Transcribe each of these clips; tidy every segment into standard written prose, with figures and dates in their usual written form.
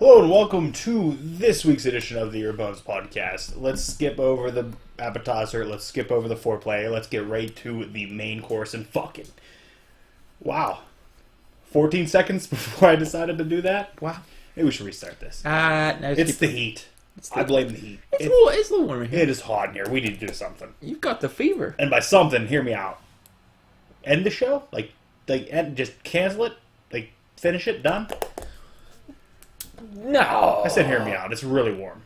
Hello and welcome to this week's edition of the Earbones podcast. Let's skip over the appetizer, let's skip over the foreplay, let's get right to the main course and fucking. Wow. 14 seconds before I decided to do that? Wow. Maybe we should restart this. No, it's the heat. I blame the heat. It's a little warm in here. It is hot in here. We need to do something. You've got the fever. And by something, hear me out. End the show? Just cancel it? Finish it? Done? No. I said hear me out. It's really warm.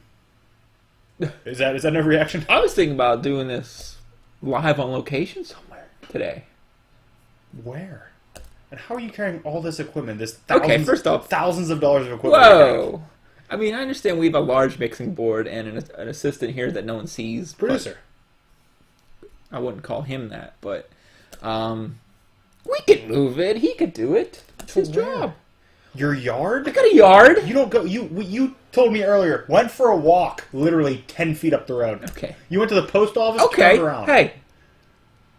Is that no reaction? I was thinking about doing this live on location somewhere today. Where? And how are you carrying all this equipment? First off, thousands of dollars of equipment. Whoa! I mean, I understand we have a large mixing board and an assistant here that no one sees. Producer. I wouldn't call him that, but we could move it. He could do it. It's his job. Your yard? I got a yard. You don't go. You told me earlier. Went for a walk, literally 10 feet up the road. Okay. You went to the post office. Okay. Turned around. Hey.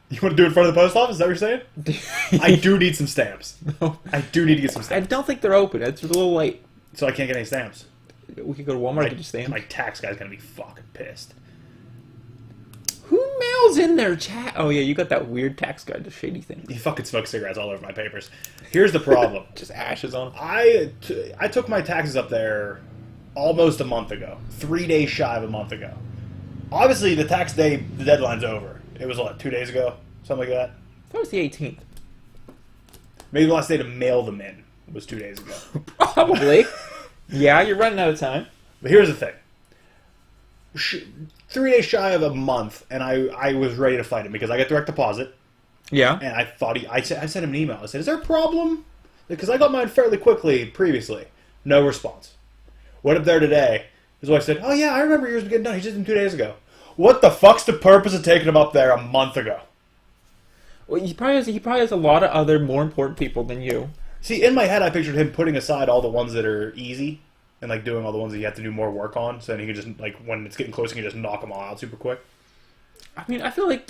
You want to do it in front of the post office? Is that what you're saying? I do need some stamps. No. I do need to get some I stamps. don't think they're open. It's a little late. So I can't get any stamps. We could go to Walmart and get stamps. My tax guy's gonna be fucking pissed. Who mails in their chat? Oh yeah, you got that weird tax guy, the shady thing. He fucking smokes cigarettes all over my papers. Here's the problem. Just ashes on them. I took my taxes up there almost a month ago. 3 days shy of a month ago. Obviously, the tax day, the deadline's over. It was, 2 days ago? Something like that? That was the 18th. Maybe the last day to mail them in was 2 days ago. Probably. Yeah, you're running out of time. But here's the thing. 3 days shy of a month, and I was ready to fight him because I got direct deposit. Yeah. And I thought I sent him an email. I said, is there a problem? Because I got mine fairly quickly previously. No response. Went up there today. His wife said, oh yeah, I remember yours getting done. He just did them 2 days ago. What the fuck's the purpose of taking him up there a month ago? Well, he probably has a lot of other more important people than you. See, in my head, I pictured him putting aside all the ones that are easy and doing all the ones that you have to do more work on, so then he can just when it's getting close, he can just knock them all out super quick. I mean, I feel like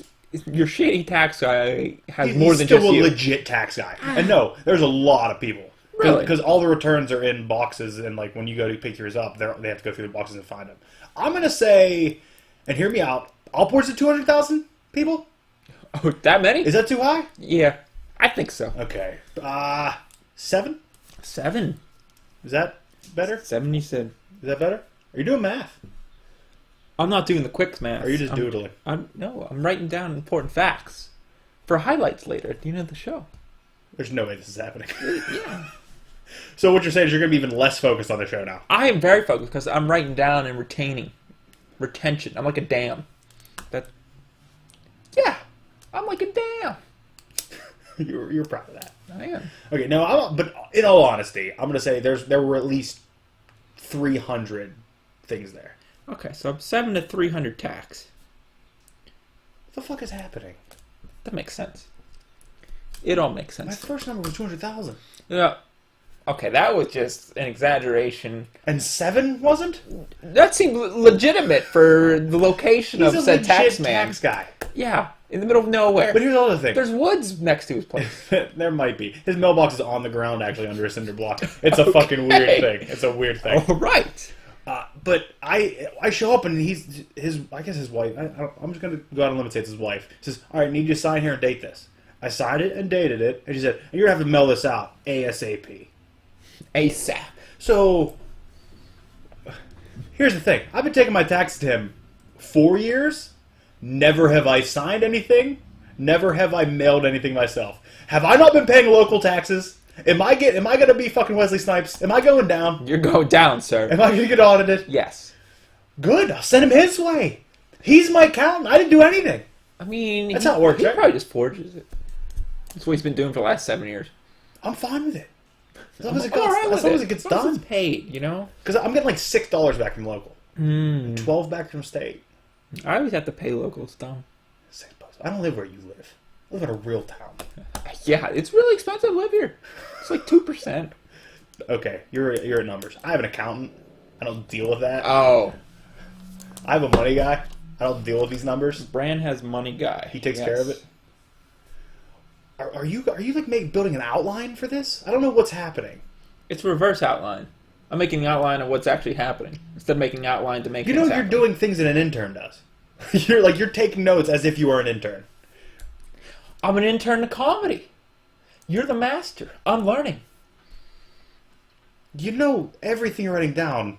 your shady tax guy has He's more than just you. He's still a legit tax guy. And no, there's a lot of people. Really? Because all the returns are in boxes, and when you go to pick yours up, they have to go through the boxes and find them. I'm going to say, and hear me out, upwards of 200,000 people? Oh, that many? Is that too high? Yeah, I think so. Okay. 7? 7. Is that better? 7, you said. Is that better? Are you doing math? I'm not doing the quick math. Or are you just doodling? I'm writing down important facts for highlights later at the end of the show. There's no way this is happening. Yeah. So what you're saying is you're going to be even less focused on the show now. I am very focused because I'm writing down and retaining. Retention. I'm like a dam. Yeah. I'm like a dam. You're proud of that. I am. Okay, no, but in all honesty, I'm going to say there were at least 300 things there. Okay, so I'm 7 to 300 tax. What the fuck is happening? That makes sense. It all makes sense. My first number was 200,000. Yeah. Okay, that was just an exaggeration. And 7 wasn't? That seemed legitimate for the location of said tax man. Tax guy. Yeah, in the middle of nowhere. But here's the other thing. There's woods next to his place. There might be. His mailbox is on the ground, actually, under a cinder block. It's a fucking weird thing. It's a weird thing. All right. But I show up, and I guess his wife, I'm just going to go out on a limb and say it's his wife, says, all right, need you to sign here and date this. I signed it and dated it, and she said, you're going to have to mail this out ASAP. ASAP. So, here's the thing. I've been taking my taxes to him 4 years. Never have I signed anything. Never have I mailed anything myself. Have I not been paying local taxes? Am I going to be fucking Wesley Snipes? Am I going down? You're going down, sir. Am I going to get audited? Yes. Good. I'll send him his way. He's my accountant. I didn't do anything. I mean, that's how it works, he right? probably just forges it. That's what he's been doing for the last 7 years. I'm fine with it. As long as it gets as long as done. it's paid, you know? Because I'm getting $6 back from local. 12 back from state. I always have to pay local. It's dumb. I don't live where you live. I live in a real town. Yeah, it's really expensive to live here. It's like 2%. Okay, you're at numbers. I have an accountant. I don't deal with that. Oh. I have a money guy. I don't deal with these numbers. Brand has money guy. He takes care of it. Are you building an outline for this? I don't know what's happening. It's reverse outline. I'm making an outline of what's actually happening instead of making an outline to make. You know, you're doing things that an intern does. You're taking notes as if you are an intern. I'm an intern to comedy. You're the master. I'm learning. You know, everything you're writing down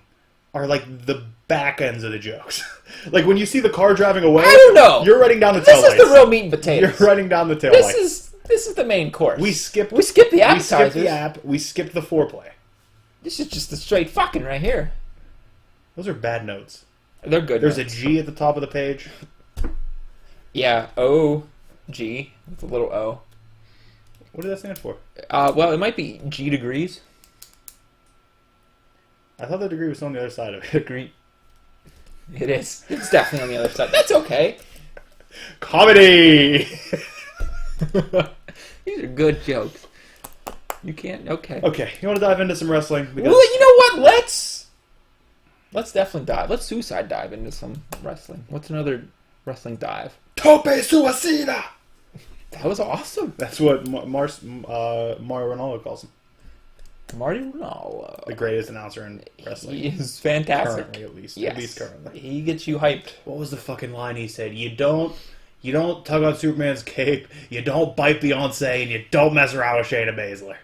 are like the back ends of the jokes. Like when you see the car driving away, I don't know. You're writing down the taillights. This is the real meat and potatoes. You're writing down the taillights. This is the main course. We skipped the appetizers. We skipped the app. We skipped the foreplay. This is just the straight fucking right here. Those are bad notes. They're good. There's notes. a G at the top of the page. Yeah, O-G with a little O. What does that stand for? Well, it might be G degrees. I thought the degree was on the other side of it. Degree. It is. It's definitely on the other side. That's okay. Comedy! These are good jokes. You can't... Okay. Okay, you want to dive into some wrestling? Well, you know what? Let's definitely dive. Let's suicide dive into some wrestling. What's another wrestling dive? Tope Suicida! That was awesome. That's what Mario Ronaldo calls him. Marty Ronaldo. The greatest announcer in wrestling. He is fantastic. Currently, at least. Yes. At least currently. He gets you hyped. What was the fucking line he said? You don't tug on Superman's cape, you don't bite Beyonce, and you don't mess around with Shayna Baszler.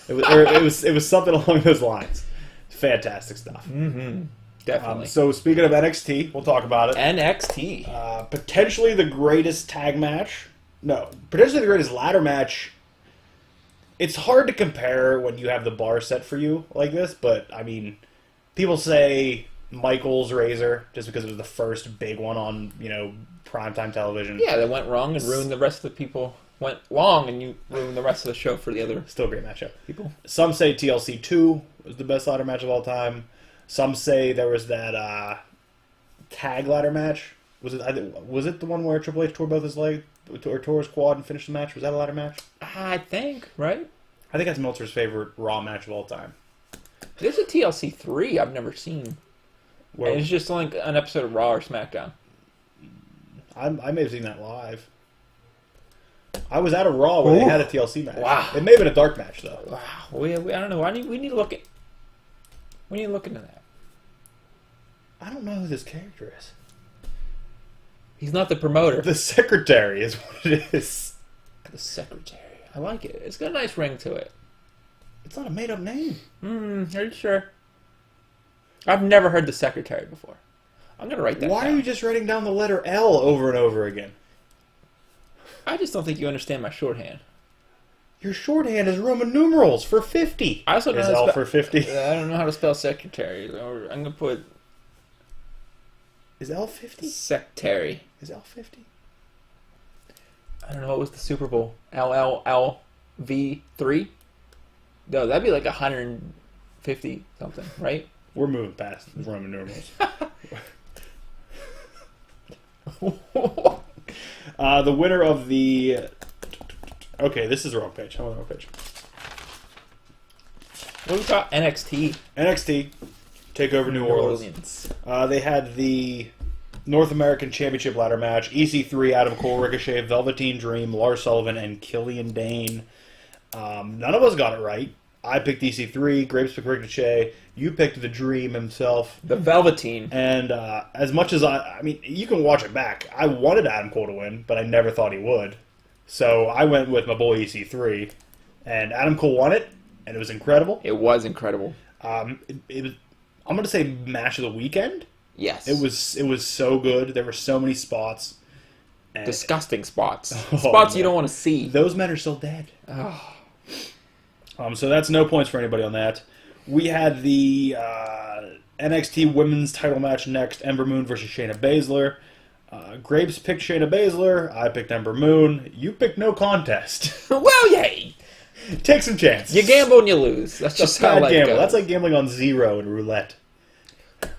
It was something along those lines. Fantastic stuff. Mm-hmm. Definitely. So speaking of NXT, we'll talk about it. NXT. Potentially the greatest tag match. No, potentially the greatest ladder match. It's hard to compare when you have the bar set for you like this, but I mean, people say Michaels Razor just because it was the first big one on, primetime television. Yeah, that went wrong and ruined the rest of the people. Went long and you ruined the rest of the show for the other. Still a great matchup. People. Some say TLC 2 was the best ladder match of all time. Some say there was that tag ladder match. Was it the one where Triple H tore both his legs or tore his quad and finished the match? Was that a ladder match? I think, right? I think that's Meltzer's favorite Raw match of all time. There's a TLC 3 I've never seen. Where, and it's just like an episode of Raw or SmackDown. I may have seen that live. I was at a Raw where they had a TLC match. Wow. It may have been a dark match, though. Wow. I don't know. We need to look at... We need to look into that. I don't know who this character is. He's not the promoter. The secretary is what it is. The secretary. I like it. It's got a nice ring to it. It's not a made-up name. Are you sure? I've never heard the secretary before. I'm going to write that Why down. are you just writing down the letter L over and over again? I just don't think you understand my shorthand. Your shorthand is Roman numerals for 50. I also know is how to L spell- for 50. I don't know how to spell secretary. Or I'm going to put... Is L 50? Secretary. Is L 50? I don't know. What was the Super Bowl? LLLV3? No, that'd be like 150 something, right? We're moving past Roman numerals. The winner of the... Okay, this is the wrong page. I'm on the wrong page. What do we got? NXT. NXT, TakeOver New Orleans. They had the North American Championship ladder match. EC3, Adam Cole, Ricochet, Velveteen Dream, Lars Sullivan, and Killian Dane. None of us got it right. I picked EC3, Grapes picked Ricochet, you picked the Dream himself. The Velveteen. And as much as I mean, you can watch it back. I wanted Adam Cole to win, but I never thought he would. So I went with my boy EC3, and Adam Cole won it, and it was incredible. It was incredible. It was, I'm going to say, match of the weekend. Yes. It was so good. There were so many spots. And disgusting spots. Oh, Spots you man. don't want to see. Those men are still dead. Oh. So that's no points for anybody on that. We had the NXT Women's Title match next: Ember Moon versus Shayna Baszler. Grapes picked Shayna Baszler. I picked Ember Moon. You picked no contest. Well, yay! Take some chances. You gamble and you lose. That's just how bad life gamble. goes. That's like gambling on zero in roulette.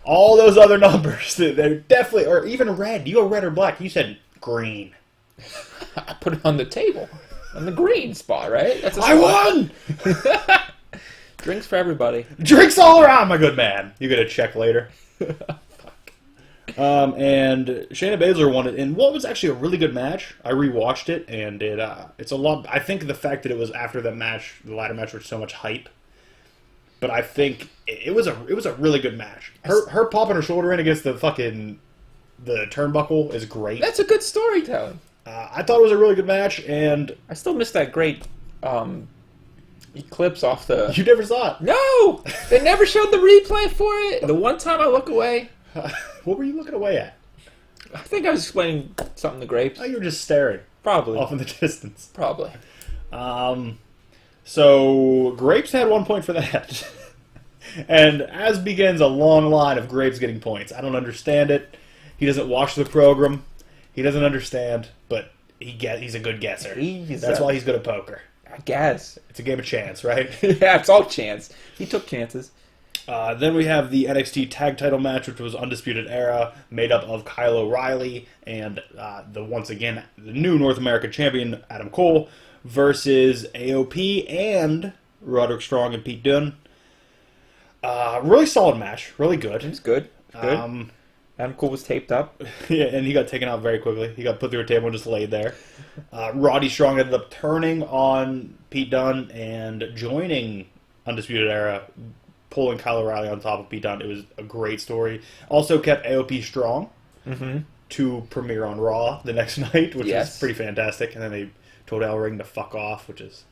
All those other numbers, they're definitely, or even red. You go red or black. You said green. I put it on the table. On the green spot, right? That's a I won! Drinks for everybody. Drinks all around, my good man. You get a check later. And Shayna Baszler won it in what was actually a really good match. I rewatched it, and it's a lot. I think the fact that it was after the match, the ladder match, was so much hype. but I think it was a really good match. Her popping her shoulder in against the turnbuckle is great. That's a good storytelling. I thought it was a really good match, and I still miss that great eclipse off the... You never saw it. No! They never showed the replay for it. The one time I look away... What were you looking away at? I think I was explaining something to Grapes. Oh, you were just staring. Probably. Off in the distance. Probably. So, Grapes had 1 point for that. And as begins a long line of Grapes getting points. I don't understand it. He doesn't watch the program. He doesn't understand, but he's a good guesser. That's why he's good at poker. I guess. It's a game of chance, right? Yeah, it's all chance. He took chances. Then we have the NXT Tag Title match, which was Undisputed Era, made up of Kyle O'Reilly and the new North American champion, Adam Cole, versus AOP and Roderick Strong and Pete Dunne. Really solid match. Really good. It was good. Good. Adam Cole was taped up. Yeah, and he got taken out very quickly. He got put through a table and just laid there. Roddy Strong ended up turning on Pete Dunne and joining Undisputed Era, pulling Kyle O'Reilly on top of Pete Dunne. It was a great story. Also kept AOP strong to premiere on Raw the next night, which is pretty fantastic. And then they told El Ring to fuck off, which is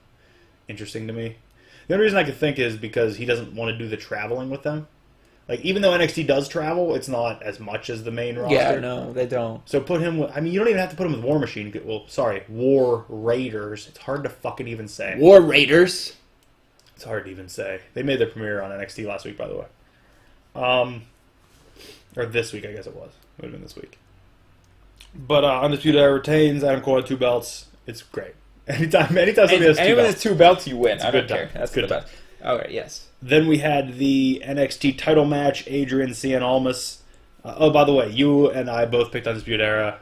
interesting to me. The only reason I could think is because he doesn't want to do the traveling with them. Like, even though NXT does travel, it's not as much as the main roster. Yeah, no, they don't. So put him with... I mean, you don't even have to put him with War Machine. Well, sorry, War Raiders. It's hard to fucking even say. War Raiders? It's hard to even say. They made their premiere on NXT last week, by the way. Or this week, I guess it was. It would have been this week. But Undisputed Era retains. Adam Cole had 2 belts. It's great. Anytime somebody has 2 belts. Anyone has 2 belts, you win. I don't care. That's good. Okay, yes. Then we had the NXT title match, Adrian Cien Almas. Oh, by the way, you and I both picked Undisputed Era.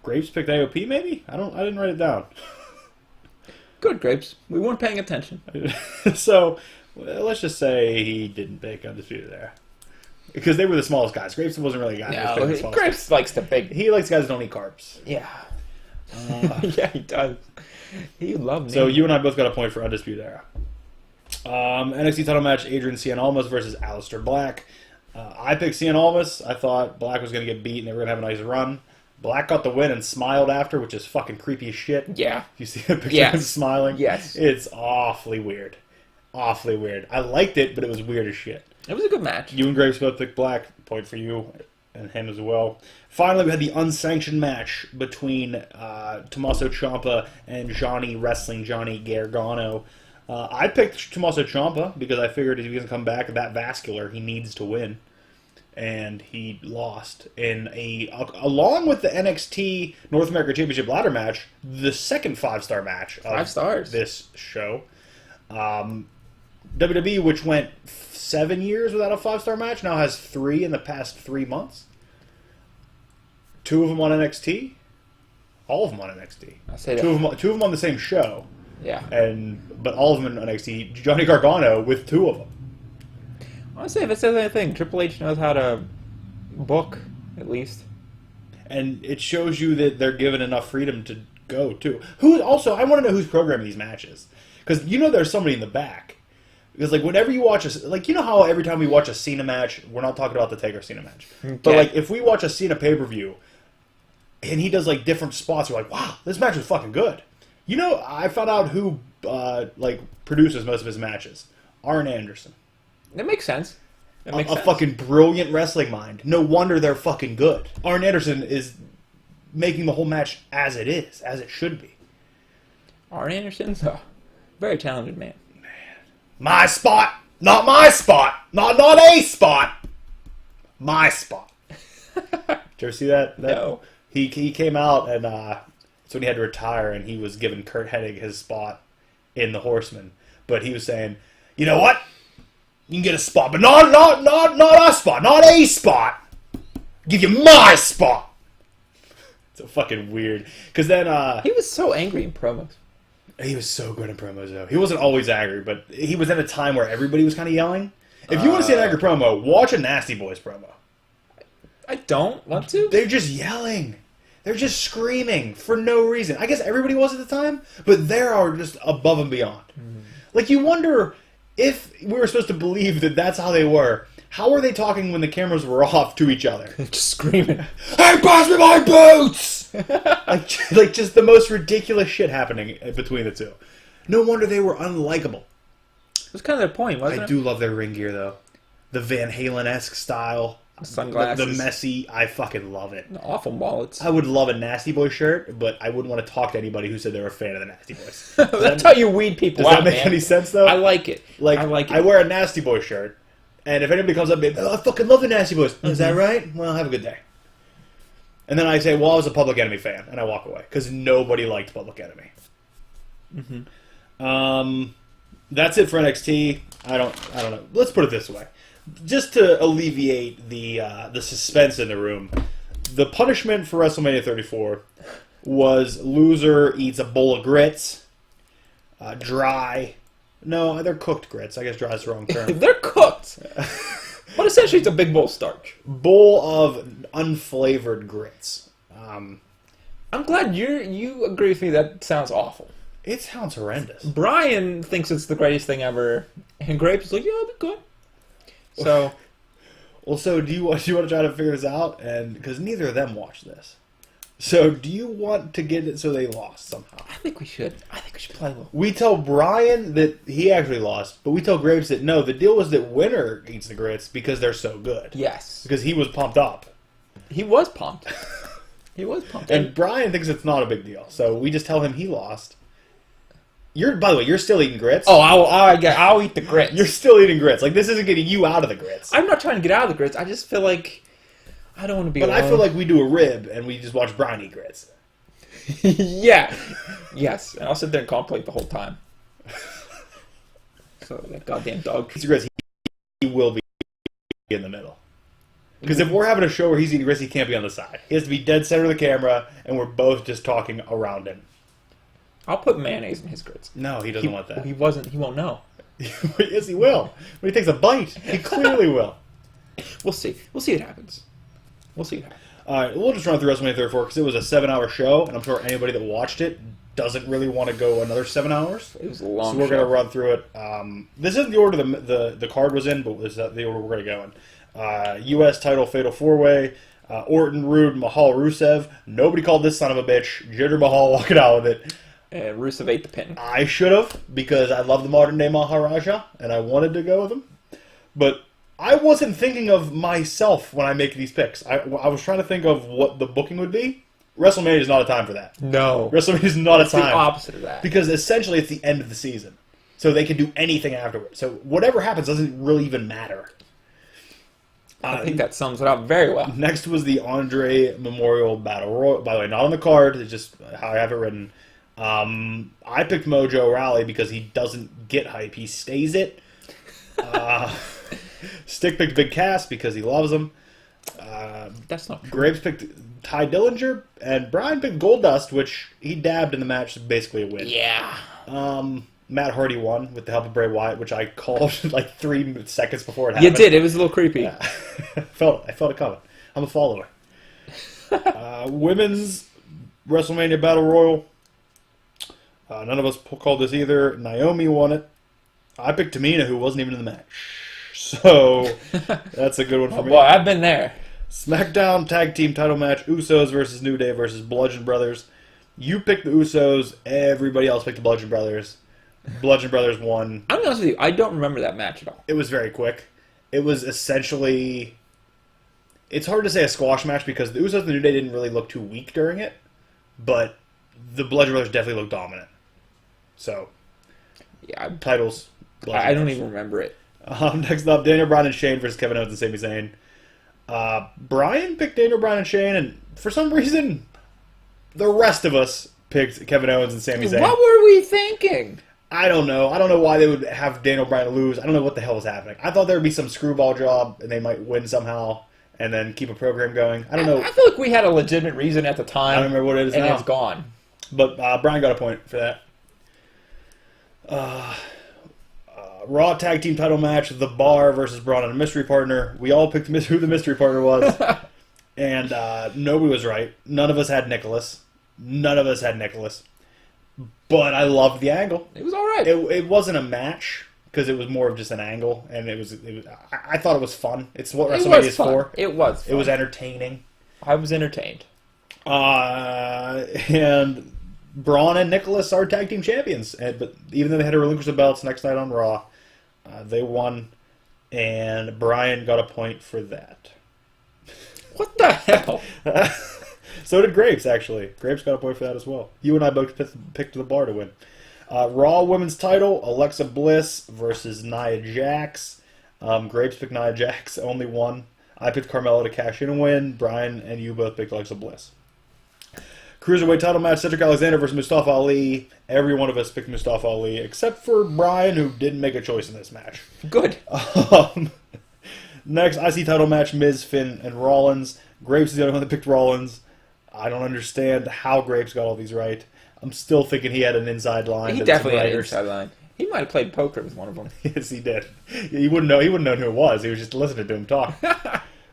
Grapes picked AOP, maybe? I didn't write it down. Good, Grapes. We weren't paying attention. So, let's just say he didn't pick Undisputed Era. Because they were the smallest guys. Grapes wasn't really a guy. No, Grapes likes the big... He likes guys that don't eat carbs. Yeah. Yeah, he does. He loved me. So you and I both got a point for Undisputed Era. NXT title match, Adrian Cien Almas versus Aleister Black. I picked Cien Almas. I thought Black was going to get beat and they were going to have a nice run. Black got the win and smiled after, which is fucking creepy as shit. Yeah. You see the picture of him smiling? Yes. It's awfully weird. Awfully weird. I liked it, but it was weird as shit. It was a good match. You and Graves both picked Black. Point for you and him as well. Finally, we had the unsanctioned match between Tommaso Ciampa and Johnny Gargano. I picked Tommaso Ciampa because I figured if he doesn't come back that vascular, he needs to win. And he lost in along with the NXT North American Championship ladder match, the second 5-star match of 5 stars. This show. WWE, which went 7 years without a 5-star match, now has 3 in the past 3 months. 2 of them on NXT. All of them on NXT. I'll say two of them on the same show. Yeah. But all of them on NXT. Johnny Gargano with 2 of them. I'll say if it says anything, Triple H knows how to book, at least. And it shows you that they're given enough freedom to go, too. I want to know who's programming these matches. Because there's somebody in the back. Because, whenever you watch how every time we watch a Cena match, we're not talking about the Taker Cena match. Okay. But, if we watch a Cena pay-per-view, and he does, different spots, we're like, wow, this match was fucking good. I found out who, produces most of his matches. Arn Anderson. That makes sense. A fucking brilliant wrestling mind. No wonder they're fucking good. Arn Anderson is making the whole match as it is, as it should be. Arn Anderson's a very talented man. My spot, not my spot, not a spot, my spot. Did you ever see that? No. He came out and that's when he had to retire, and he was giving Kurt Hennig his spot in the Horsemen. But he was saying, you know what? You can get a spot, but not a spot, not a spot. I'll give you my spot. It's so fucking weird. Because then he was so angry in promos. He was so good in promos, though. He wasn't always angry, but he was in a time where everybody was kind of yelling. If you want to see an angry promo, watch a Nasty Boys promo. I don't want to. They're just yelling. They're just screaming for no reason. I guess everybody was at the time, but they are just above and beyond. Like, you wonder if we were supposed to believe that that's how they were. How were they talking when the cameras were off to each other? Just screaming. Hey, pass me my boots! like just the most ridiculous shit happening between the two. No wonder they were unlikable. It was kind of their point, wasn't it? I do love their ring gear, though. The Van Halen-esque style. Sunglasses. The messy. I fucking love it. Awful wallets. I would love a Nasty Boy shirt, but I wouldn't want to talk to anybody who said they were a fan of the Nasty Boys. That's how you weed people Does out, that make man. any sense, though? I like it. I like it. I wear a Nasty Boy shirt, and if anybody comes up and I fucking love the Nasty Boys. Is that right? Well, have a good day. And then I say, well, I was a Public Enemy fan, and I walk away, because nobody liked Public Enemy. That's it for NXT. I don't know. Let's put it this way. Just to alleviate the suspense in the room, the punishment for WrestleMania 34 was loser eats a bowl of grits, dry. No, they're cooked grits. I guess dry is the wrong term. They're cooked. But essentially it's a big bowl of starch. Bowl of unflavored grits. I'm glad you agree with me. That sounds awful. It sounds horrendous. Brian thinks it's the greatest thing ever, and Grapes is like, yeah, it'll be good. So, well, so do you want to try to figure this out? And because neither of them watched this, so do you want to get it so they lost somehow? I think we should. Play a little. We tell Brian that he actually lost, but we tell Graves that no, the deal was that winner eats the grits because they're so good. Yes, because he was pumped up. He was pumped. And Brian thinks it's not a big deal, so we just tell him he lost. By the way, you're still eating grits. Oh, I'll eat the grits. You're still eating grits. Like, this isn't getting you out of the grits. I'm not trying to get out of the grits. I just feel like I don't want to be. But alone. I feel like we do a rib and we just watch Brian eat grits. Yeah. Yes. And I'll sit there and contemplate the whole time. So that goddamn dog. Eats grits. He will be in the middle. Because if we're having a show where he's eating grits, he can't be on the side. He has to be dead center of the camera, and we're both just talking around him. I'll put mayonnaise in his grits. No, he doesn't want that. He won't know. Yes, he will. When he takes a bite, he clearly will. We'll see. We'll see what happens. All right, we'll just run through WrestleMania 34 because it was a 7-hour show, and I'm sure anybody that watched it doesn't really want to go another 7 hours. It was a long show. So we're going to run through it. This isn't the order the card was in, but this is the order we're going to go in. U.S. title Fatal 4-Way, Orton, Rude, Mahal, Rusev. Nobody called this son of a bitch. Jinder Mahal walking out with it. And Rusev ate the pin. I should have, because I love the modern day Maharaja, and I wanted to go with him. But I wasn't thinking of myself when I make these picks. I was trying to think of what the booking would be. WrestleMania is not a time for that. No. WrestleMania is not a time. It's the opposite of that. Because essentially it's the end of the season. So they can do anything afterwards. So whatever happens doesn't really even matter. I think that sums it up very well. Next was the Andre Memorial Battle Royal. By the way, not on the card. It's just how I have it written. I picked Mojo Rawley because he doesn't get hype. He stays it. Stick picked Big Cass because he loves him. That's not true. Graves picked Ty Dillinger. And Brian picked Goldust, which he dabbed in the match. Basically a win. Yeah. Matt Hardy won with the help of Bray Wyatt, which I called like 3 seconds before it happened. You did. It was a little creepy. Yeah. I felt it coming. I'm a follower. Women's WrestleMania Battle Royal. None of us called this either. Naomi won it. I picked Tamina, who wasn't even in the match. So, that's a good one for me. Well, I've been there. SmackDown Tag Team title match. Usos versus New Day versus Bludgeon Brothers. You picked the Usos. Everybody else picked the Bludgeon Brothers. Bludgeon Brothers won. I'll be honest with you. I don't remember that match at all. It was very quick. It was essentially... It's hard to say a squash match because the Usos and the New Day didn't really look too weak during it. But the Bludgeon Brothers definitely looked dominant. So, yeah, titles. I don't even remember it. Next up, Daniel Bryan and Shane versus Kevin Owens and Sami Zayn. Brian picked Daniel Bryan and Shane, and for some reason, the rest of us picked Kevin Owens and Sami Zayn. What were we thinking? I don't know. I don't know why they would have Daniel Bryan lose. I don't know what the hell was happening. I thought there would be some screwball job, and they might win somehow, and then keep a program going. I don't know. I feel like we had a legitimate reason at the time. I don't remember what it is and now. It's gone. But Brian got a point for that. Raw Tag Team title match, The Bar versus Braun and a mystery partner. We all picked who the mystery partner was. And nobody was right. None of us had Nicholas. But I loved the angle. It was all right. It wasn't a match because it was more of just an angle, and it was. I thought it was fun. It's what WrestleMania is for. It was fun. It was entertaining. I was entertained. And Braun and Nicholas are tag team champions. But even though they had to relinquish the belts next night on Raw, they won, and Bryan got a point for that. What the hell? So did Grapes, actually. Grapes got a point for that as well. You and I both picked the bar to win. Raw Women's title, Alexa Bliss versus Nia Jax. Grapes picked Nia Jax, only one. I picked Carmella to cash in and win. Brian and you both picked Alexa Bliss. Cruiserweight title match, Cedric Alexander versus Mustafa Ali. Every one of us picked Mustafa Ali, except for Brian, who didn't make a choice in this match. Good. Next, IC title match, Miz, Finn, and Rollins. Grapes is the only one that picked Rollins. I don't understand how Grapes got all these right. I'm still thinking he had an inside line. He definitely had an inside line. He might have played poker with one of them. Yes, he did. He wouldn't know who it was. He was just listening to him talk.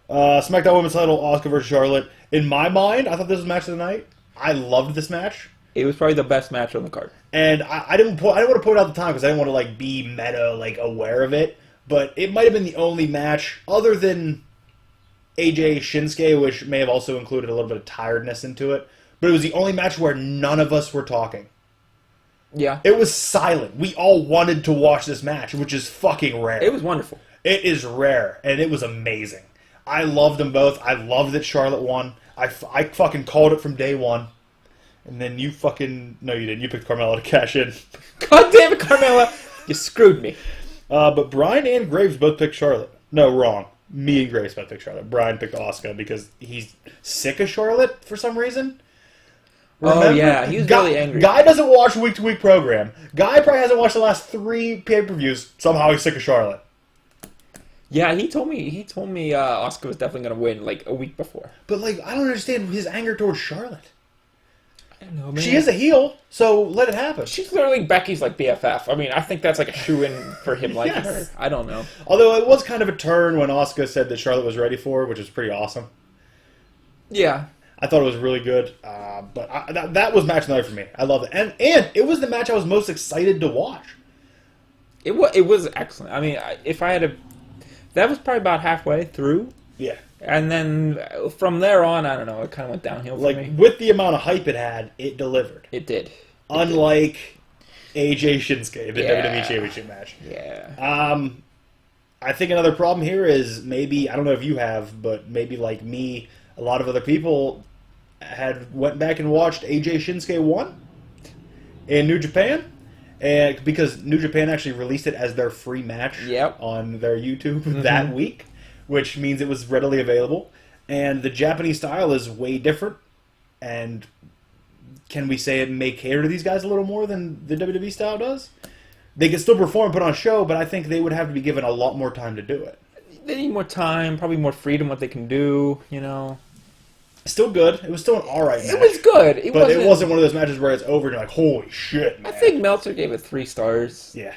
SmackDown Women's title, Asuka versus Charlotte. In my mind, I thought this was match of the night. I loved this match. It was probably the best match on the card. And I didn't want to point out the time because I didn't want to be meta aware of it. But it might have been the only match other than AJ Shinsuke, which may have also included a little bit of tiredness into it. But it was the only match where none of us were talking. Yeah. It was silent. We all wanted to watch this match, which is fucking rare. It was wonderful. It is rare, and it was amazing. I loved them both. I loved that Charlotte won. I fucking called it from day one. And then you fucking... No, you didn't. You picked Carmella to cash in. God damn it, Carmella. You screwed me. But Brian and Graves both picked Charlotte. No, wrong. Me and Graves both picked Charlotte. Brian picked Asuka because he's sick of Charlotte for some reason. Remember? Oh, yeah. He was really angry. Guy doesn't watch week-to-week program. Guy probably hasn't watched the last 3 pay-per-views. Somehow he's sick of Charlotte. Yeah, he told me Asuka was definitely going to win a week before. But I don't understand his anger towards Charlotte. I don't know, man. She is a heel, so let it happen. She's literally Becky's BFF. I mean, I think that's a shoe-in for him liking her. I don't know. Although it was kind of a turn when Asuka said that Charlotte was ready for her, which was pretty awesome. Yeah. I thought it was really good. But that was match of the night for me. I love it. And it was the match I was most excited to watch. It was excellent. I mean, if I had to... That was probably about halfway through. Yeah. And then from there on, I don't know, it kind of went downhill for me. With the amount of hype it had, it delivered. It did. Unlike AJ Shinsuke, the WWE Championship match. Yeah. I think another problem here is maybe, I don't know if you have, but maybe like me, a lot of other people went back and watched AJ Shinsuke 1 in New Japan. And because New Japan actually released it as their free match on their YouTube that week, which means it was readily available. And the Japanese style is way different. And can we say it may cater to these guys a little more than the WWE style does? They can still perform and put on a show, but I think they would have to be given a lot more time to do it. They need more time, probably more freedom, what they can do, Still good. It was still an alright match. It was good. It wasn't one of those matches where it's over and you're like, holy shit, man. I think Meltzer gave it 3 stars. Yeah.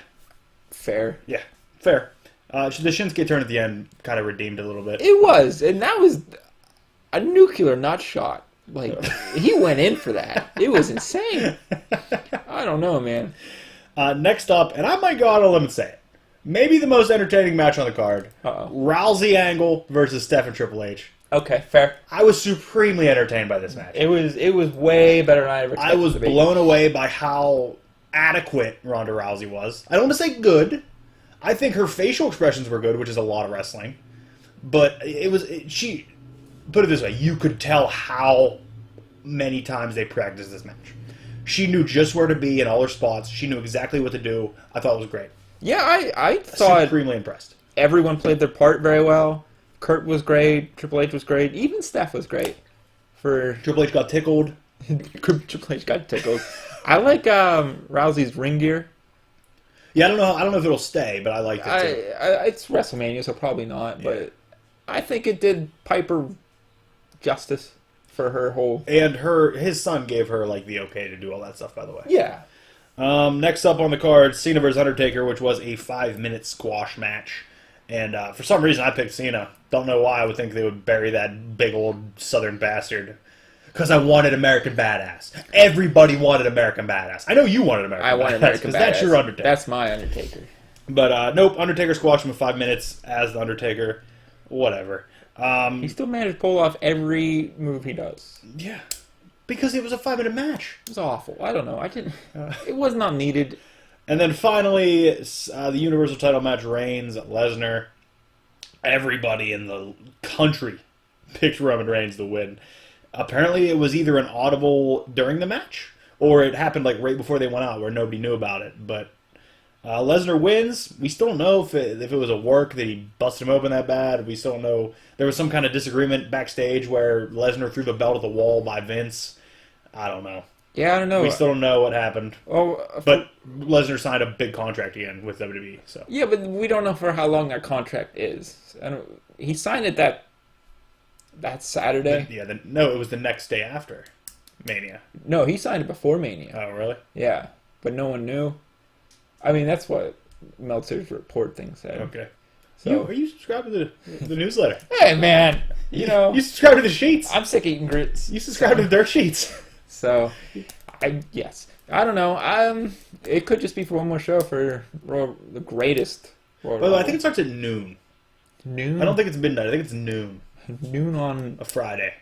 Fair. Yeah. Fair. The Shinsuke turn at the end kind of redeemed it a little bit. It was. And that was a nuclear nut shot. He went in for that. It was insane. I don't know, man. Next up, and I might go out on a limb and say it, maybe the most entertaining match on the card. Rousey Angle versus Steph and Triple H. Okay, fair. I was supremely entertained by this match. It was way better than I ever expected. I was blown away by how adequate Ronda Rousey was. I don't want to say good. I think her facial expressions were good, which is a lot of wrestling. But she put it this way, you could tell how many times they practiced this match. She knew just where to be in all her spots. She knew exactly what to do. I thought it was great. Yeah, I thought supremely impressed. Everyone played their part very well. Kurt was great. Triple H was great. Even Steph was great. Triple H got tickled. Triple H got tickled. I like Rousey's ring gear. Yeah, I don't know if it'll stay, but I liked it too. It's WrestleMania, so probably not. Yeah. But I think it did Piper justice for her whole. And his son gave her the okay to do all that stuff. By the way. Yeah. Next up on the card, Cena vs. Undertaker, which was a 5-minute squash match. And for some reason, I picked Cena. Don't know why. I would think they would bury that big old Southern bastard. Because I wanted American Badass. Everybody wanted American Badass. I know you wanted American Badass. I wanted American Badass. Because that's your Undertaker. That's my Undertaker. But nope, Undertaker squashed him in 5 minutes as the Undertaker. Whatever. He still managed to pull off every move he does. Yeah. Because it was a 5-minute match. It was awful. I don't know. It was not needed. And then finally, the Universal title match, Reigns, Lesnar. Everybody in the country picked Roman Reigns to win. Apparently, it was either an audible during the match, or it happened like right before they went out, where nobody knew about it. But Lesnar wins. We still don't know if it was a work that he busted him open that bad. We still don't know. There was some kind of disagreement backstage where Lesnar threw the belt at the wall by Vince. I don't know. Yeah, I don't know. We still don't know what happened. Oh, but Lesnar signed a big contract again with WWE. So yeah, but we don't know for how long that contract is. He signed it that Saturday. No, it was the next day after Mania. No, he signed it before Mania. Oh, really? Yeah, but no one knew. I mean, that's what Meltzer's report thing said. Okay. So, are you subscribed to the newsletter? Hey, man, you know. You subscribe to the sheets. I'm sick of eating grits. You subscribe to the dirt sheets. So, yes. I don't know. It could just be for one more show for the greatest Royal Well, Rumble. I think it starts at noon. Noon? I don't think it's midnight. I think it's noon. Noon on a Friday.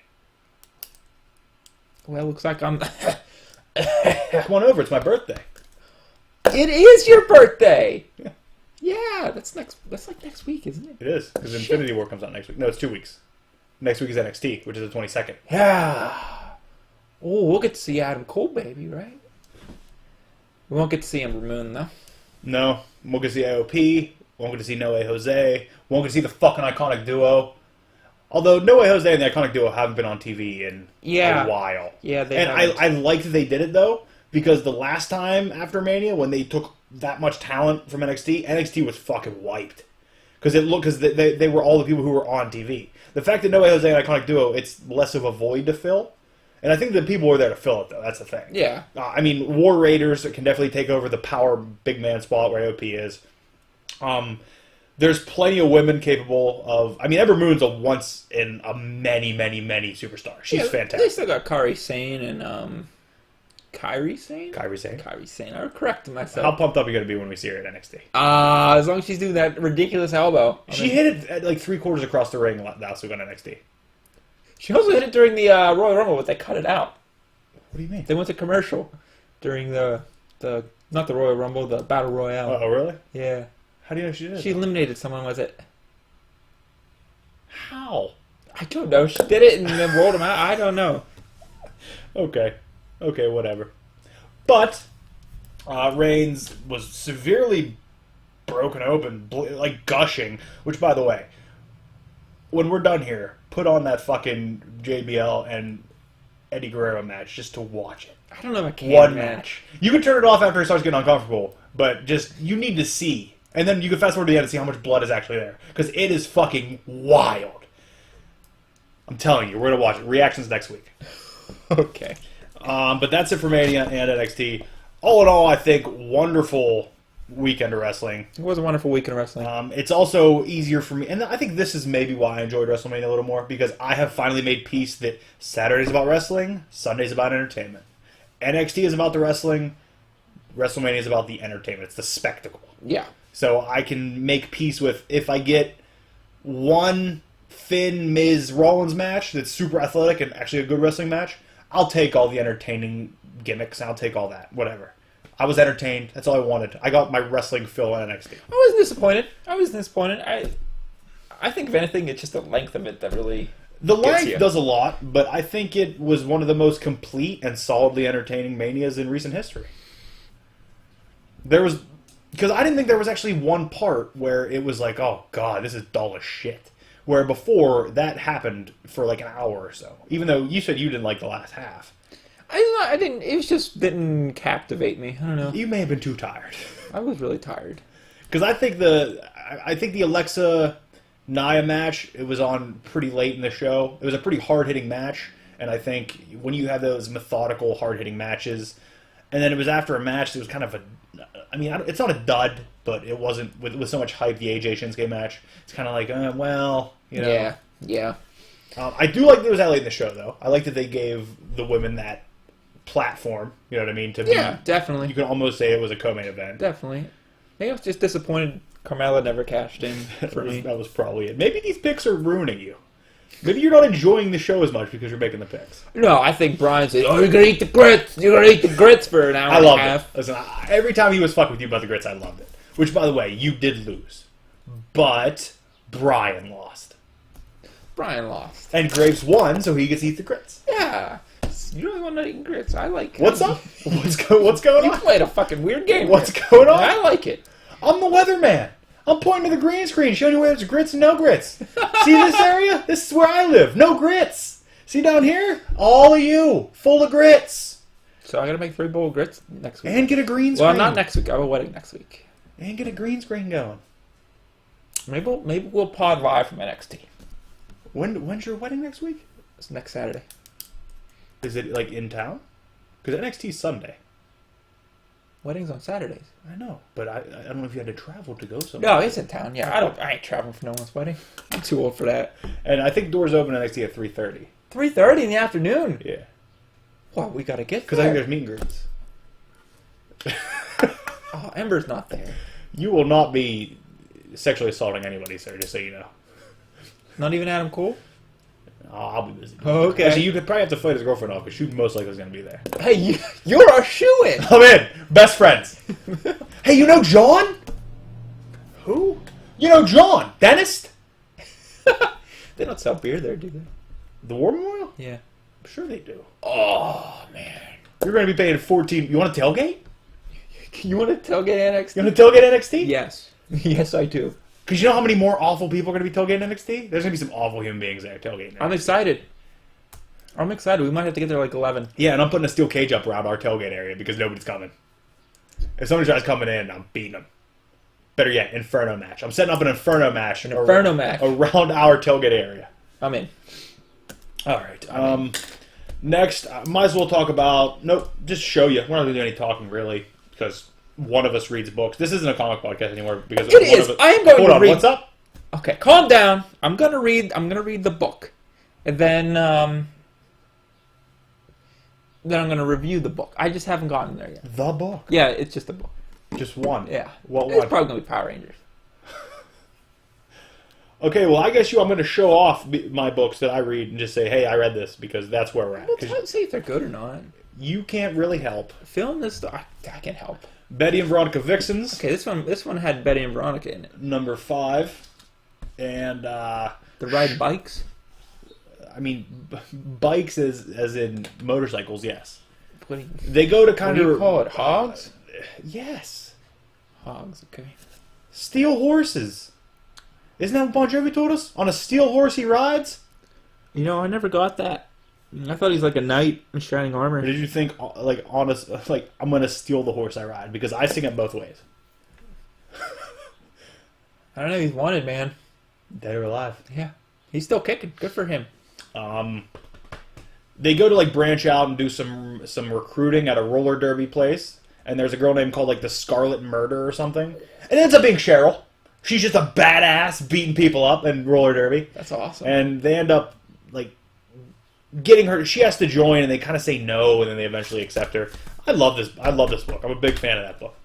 Well, looks like I'm... Come on over. It's my birthday. It is your birthday! Yeah, that's like next week, isn't it? It is, because Infinity War comes out next week. No, it's 2 weeks. Next week is NXT, which is the 22nd. Yeah. Oh, we'll get to see Adam Cole, baby, right? We won't get to see Ember Moon, though. No. We won't get to see AOP. Won't get to see No Way Jose. Won't get to see the fucking Iconic Duo. Although No Way Jose and the Iconic Duo haven't been on TV in a while. Yeah, they and haven't. I like that they did it, though, because the last time after Mania, when they took that much talent from NXT was fucking wiped. Because they were all the people who were on TV. The fact that No Way Jose and Iconic Duo, it's less of a void to fill. And I think the people were there to fill it, though. That's the thing. Yeah. I mean, War Raiders can definitely take over the power big man spot where AOP is. There's plenty of women capable of... I mean, Ember Moon's a once in a many, many, many superstar. She's fantastic. They still got Kairi Sane and... Kairi Sane? Kairi Sane. Kairi Sane. I corrected myself. How pumped up are you going to be when we see her at NXT? As long as she's doing that ridiculous elbow. She hit it at like 3/4 across the ring last week on NXT. She also hit it during the Royal Rumble, but they cut it out. What do you mean? They went to commercial during the not the Royal Rumble, the Battle Royale. Oh, really? Yeah. How do you know she did it? She eliminated someone, was it? How? I don't know. She did it and then rolled him out. I don't know. Okay, whatever. But Reigns was severely broken open, like gushing, which, by the way, when we're done here, put on that fucking JBL and Eddie Guerrero match just to watch it. I don't know if I can. One match. You can turn it off after it starts getting uncomfortable, but you need to see. And then you can fast forward to the end and see how much blood is actually there. Because it is fucking wild. I'm telling you, we're going to watch it. Reactions next week. Okay. But that's it for Mania and NXT. All in all, I think wonderful weekend of wrestling. It was a wonderful weekend of wrestling. It's also easier for me, and I think this is maybe why I enjoyed WrestleMania a little more, because I have finally made peace that Saturday's about wrestling, Sunday's about entertainment. NXT is about the wrestling, WrestleMania is about the entertainment. It's the spectacle. Yeah. So I can make peace with, if I get one Finn, Miz, Rollins match that's super athletic and actually a good wrestling match, I'll take all the entertaining gimmicks, I'll take all that. Whatever. I was entertained. That's all I wanted. I got my wrestling fill on NXT. I wasn't disappointed. I think, if anything, it's just the length of it that really The gets length you. does a lot, but I think it was one of the most complete and solidly entertaining Manias in recent history. Because I didn't think there was actually one part where it was like, oh god, this is dull as shit. Where before, that happened for like an hour or so. Even though you said you didn't like the last half. I didn't. It just didn't captivate me. I don't know. You may have been too tired. I was really tired. Because I think the Alexa Nia match, it was on pretty late in the show. It was a pretty hard-hitting match. And I think when you have those methodical, hard-hitting matches, and then it was after a match that was kind of I mean, it's not a dud, but it wasn't with so much hype. The AJ Shinsuke match, it's kind of like, well, you know. Yeah. I do like that it was that late in the show, though. I like that they gave the women that platform. You know what I mean? Definitely. You can almost say it was a co-main event. Definitely. Maybe I was just disappointed Carmella never cashed in for me. That was probably it. Maybe these picks are ruining you. Maybe you're not enjoying the show as much because you're making the picks. No, I think Brian said, "Oh, you're gonna eat the grits. You're gonna eat the grits for an hour I and a loved half." it. Listen, every time he was fucking with you about the grits, I loved it. Which, by the way, you did lose, but Brian lost. Brian lost. And Graves won, so he gets to eat the grits. Yeah. You really want to eat grits? I like it. What's up? What's going You on? played a fucking weird game. What's here. going on? I like it. I'm the weatherman. I'm pointing to the green screen, showing you where there's grits and no grits. See this area? This is where I live. No grits. See down here? All of you. Full of grits. So I gotta make 3 bowl of grits next week. And get a green screen. Well, not next week. I have a wedding next week. And get a green screen going. Maybe we'll pod live from NXT. When's your wedding next week? It's next Saturday. Is it like in town? Because NXT's Sunday. Wedding's on Saturdays. I know, but I don't know if you had to travel to go somewhere. No, it's in town. Yeah, I ain't traveling for no one's wedding. I'm too old for that. And I think doors open NXT at 3:30. 3:30 in the afternoon. Yeah. Well, we gotta get Because there. I think there's meet and greets. Oh, Ember's not there. You will not be sexually assaulting anybody, sir, just so you know. Not even Adam Cole? Oh, I'll be busy. Oh, okay. Actually, you could probably have to fight his girlfriend off, because she most likely is going to be there. Hey, you're a shoo-in. I'm in. Best friends. Hey, you know John? Who? You know John, dentist? They don't sell beer there, do they? The War Memorial? Yeah. I'm sure they do. Oh, man. You're going to be paying 14. You want a tailgate? You want to tailgate NXT? You want to tailgate NXT? Yes. Yes, I do. Because you know how many more awful people are going to be tailgating NXT? There's going to be some awful human beings there tailgating. I'm excited. We might have to get there like 11. Yeah, and I'm putting a steel cage up around our tailgate area because nobody's coming. If somebody tries coming in, I'm beating them. Better yet, Inferno match. I'm setting up an Inferno match. Match. Around our tailgate area. I'm in. All right. Next, might as well talk about... Nope, just show you. We're not going to do any talking, really, because one of us reads books. This isn't a comic podcast anymore because It is. I am going to read... What's up? Okay, calm down. I'm gonna read the book, and then I'm gonna review the book. I just haven't gotten there yet. The book? Yeah, it's just a book. Just one? Yeah. What It's one? probably gonna be Power Rangers. Okay, well, I guess I'm going to show off my books that I read and just say, hey, I read this, because that's where we're at. Well, try to see if they're good or not. You can't really help. Film this. I can help. Betty and Veronica Vixens. Okay, this one had Betty and Veronica in it. Number 5. And, The ride bikes. I mean, bikes as in motorcycles, yes. What do you, They go to what kind do you of... call it? Hogs? Yes. Hogs, okay. Steel horses. Isn't that what Bon Jovi told us? On a steel horse he rides? You know, I never got that. I thought he's like a knight in shining armor. Or did you think, like, honest, like, I'm going to steal the horse I ride? Because I sing it both ways. I don't know. He's wanted, man. Dead or alive. Yeah, he's still kicking. Good for him. They go to, like, branch out and do some recruiting at a roller derby place. And there's a girl named called, like, the Scarlet Murder or something. And it ends up being Cheryl. She's just a badass beating people up in roller derby. That's awesome. And they end up, like, getting her. She has to join, and they kind of say no, and then they eventually accept her. I love this book. I'm a big fan of that book.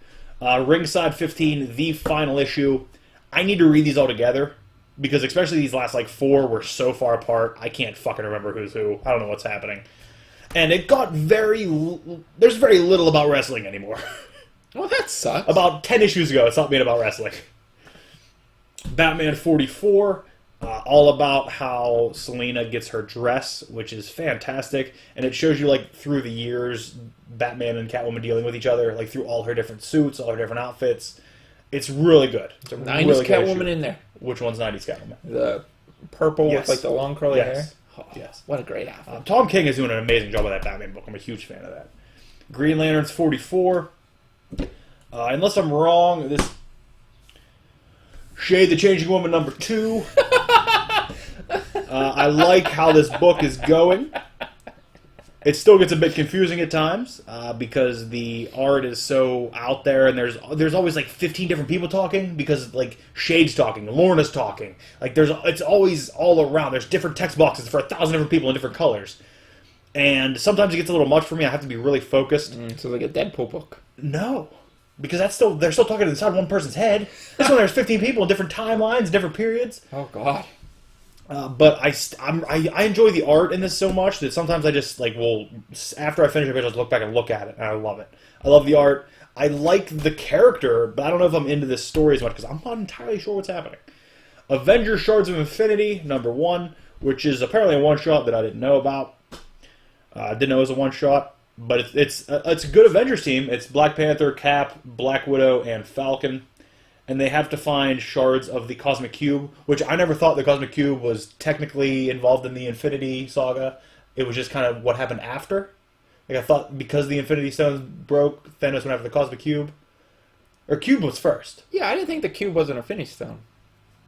Ringside 15, the final issue. I need to read these all together, because especially these last, like, 4 were so far apart, I can't fucking remember who's who. I don't know what's happening. And it got there's very little about wrestling anymore. Well, that sucks. About 10 issues ago, it's not being about wrestling. Batman 44, all about how Selena gets her dress, which is fantastic. And it shows you, like, through the years, Batman and Catwoman dealing with each other, like, through all her different suits, all her different outfits. It's really good. It's a 90s really good Catwoman issue. in there. Which one's 90s Catwoman? The purple Yes. with, like, the long curly Yes. hair. Oh, Yes. What a great outfit. Tom King is doing an amazing job with that Batman book. I'm a huge fan of that. Green Lanterns 44. Unless I'm wrong, this... Shade the Changing Woman number 2. I like how this book is going. It still gets a bit confusing at times because the art is so out there, and there's always like 15 different people talking because like Shade's talking, Lorna's talking. Like it's always all around. There's different text boxes for 1,000 different people in different colors, and sometimes it gets a little much for me. I have to be really focused. So like a Deadpool book. No, because they're still talking inside one person's head. This one there's 15 people in different timelines, different periods. Oh God. But I enjoy the art in this so much that sometimes I just like will after I finish a page I'll just look back and look at it and I love it. I love the art. I like the character, but I don't know if I'm into this story as much because I'm not entirely sure what's happening. Avengers Shards of Infinity #1, which is apparently a one shot that I didn't know about. I didn't know it was a one shot, but it's a good Avengers team. It's Black Panther, Cap, Black Widow, and Falcon. And they have to find shards of the Cosmic Cube, which I never thought the Cosmic Cube was technically involved in the Infinity Saga. It was just kind of what happened after. Like I thought because the Infinity Stones broke, Thanos went after the Cosmic Cube. Or Cube was first. Yeah, I didn't think the cube was an Infinity Stone.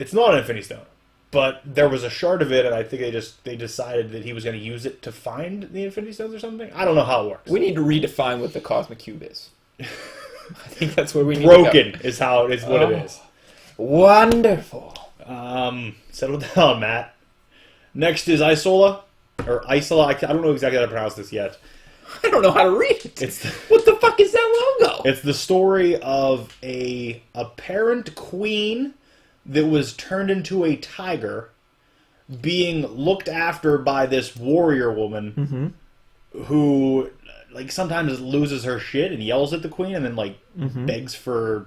It's not an Infinity Stone. But there was a shard of it, and I think they decided that he was going to use it to find the Infinity Stones or something. I don't know how it works. We need to redefine what the Cosmic Cube is. I think that's where we need Broken to go. is how it is. What it is. Wonderful. Settle down, Matt. Next is Isola or Isola. I don't know exactly how to pronounce this yet. I don't know how to read it. What the fuck is that logo? It's the story of a apparent queen that was turned into a tiger, being looked after by this warrior woman who. Like sometimes loses her shit and yells at the queen and then like begs for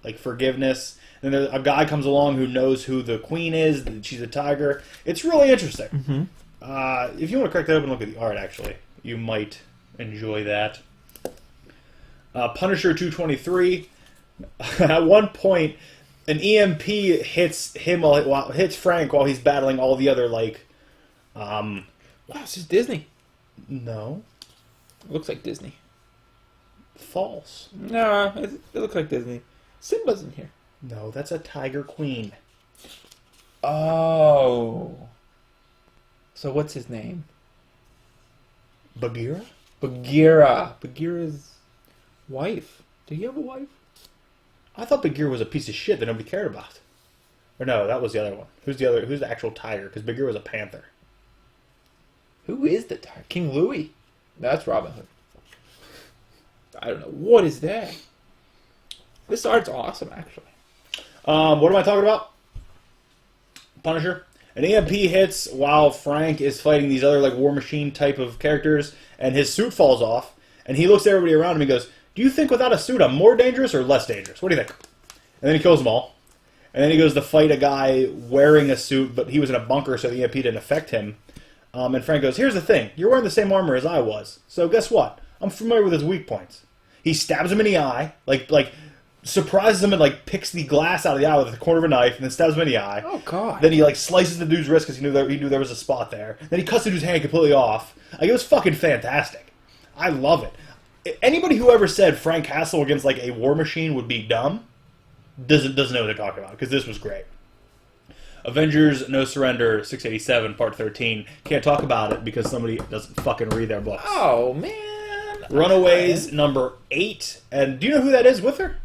like forgiveness. And then a guy comes along who knows who the queen is. That she's a tiger. It's really interesting. If you want to crack that open and look at the art, actually, you might enjoy that. Punisher 223. At one point, an EMP hits Frank while he's battling all the other like. Wow, this is Disney. No. It looks like Disney. False. No, it looks like Disney. Simba's in here. No, that's a tiger queen. Oh. So what's his name? Bagheera? Bagheera. Bagheera's wife. Did he have a wife? I thought Bagheera was a piece of shit that nobody cared about. Or no, that was the other one. Who's the actual tiger? Because Bagheera was a panther. Who is the tiger? King Louis. That's Robin Hood. I don't know. What is that? This art's awesome, actually. What am I talking about? Punisher. An EMP hits while Frank is fighting these other like War Machine type of characters, and his suit falls off, and he looks at everybody around him and goes, "Do you think without a suit I'm more dangerous or less dangerous? What do you think?" And then he kills them all. And then he goes to fight a guy wearing a suit, but he was in a bunker, so the EMP didn't affect him. And Frank goes, "Here's the thing. You're wearing the same armor as I was. So guess what? I'm familiar with his weak points." He stabs him in the eye, like surprises him and like picks the glass out of the eye with the corner of a knife, and then stabs him in the eye. Oh God! Then he like slices the dude's wrist because he knew there was a spot there. Then he cuts the dude's hand completely off. Like it was fucking fantastic. I love it. Anybody who ever said Frank Castle against like a War Machine would be dumb doesn't know what they're talking about, because this was great. Avengers No Surrender 687 Part 13. Can't talk about it because somebody doesn't fucking read their books. Oh man! Runaways number 8. And do you know who that is with her?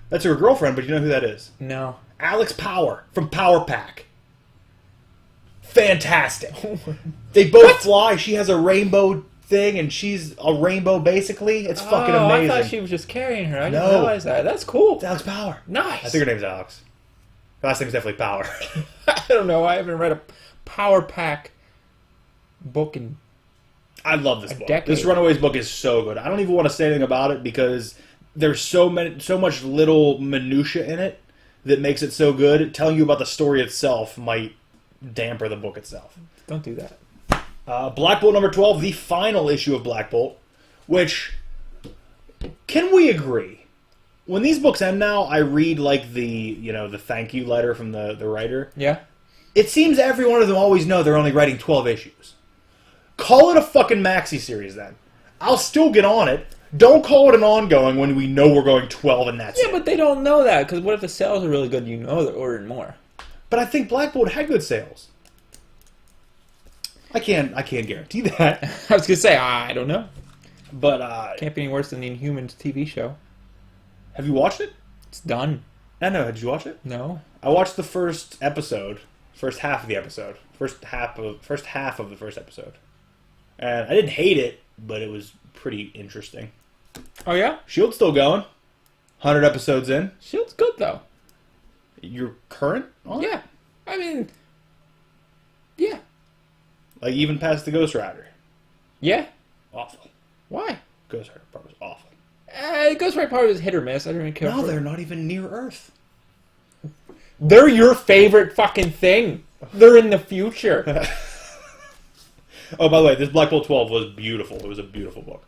That's her girlfriend, but do you know who that is? No. Alex Power from Power Pack. Fantastic. They both fly. She has a rainbow thing, and she's a rainbow basically. It's fucking amazing. I thought she was just carrying her. I didn't realize that. That's cool. It's Alex Power. Nice. I think her name's Alex. Her last name's definitely Power. I don't know. I haven't read a Power Pack book in I love this book. decade. This Runaways book is so good. I don't even want to say anything about it because there's so much little minutia in it that makes it so good. Telling you about the story itself might damper the book itself. Don't do that. Black Bolt number 12, the final issue of Black Bolt, which, can we agree? When these books end now, I read like the thank you letter from the writer. Yeah. It seems every one of them always know they're only writing 12 issues. Call it a fucking maxi series then. I'll still get on it. Don't call it an ongoing when we know we're going 12 and that's it. Yeah, but they don't know that, because what if the sales are really good and you know they're ordering more? But I think Black Bolt had good sales. I can't guarantee that. I was gonna say I don't know. But Can't be any worse than the Inhumans TV show. have you watched it? It's done. I know. Did you watch it? No. I watched the first episode, first half of the episode, first half of the first episode, and I didn't hate it, but it was pretty interesting. Oh yeah. Shield's still going, 100 episodes in. Shield's good though. You're current on it? Yeah. I mean. Yeah. Like even past the Ghost Rider. Yeah. Awful. Why? Ghost Rider part was awful. Ghost Rider part was hit or miss. I don't really care. No, for they're it. not even near Earth. They're your favorite fucking thing. They're in the future. Oh, by the way, this Black Bolt 12 was beautiful. It was a beautiful book.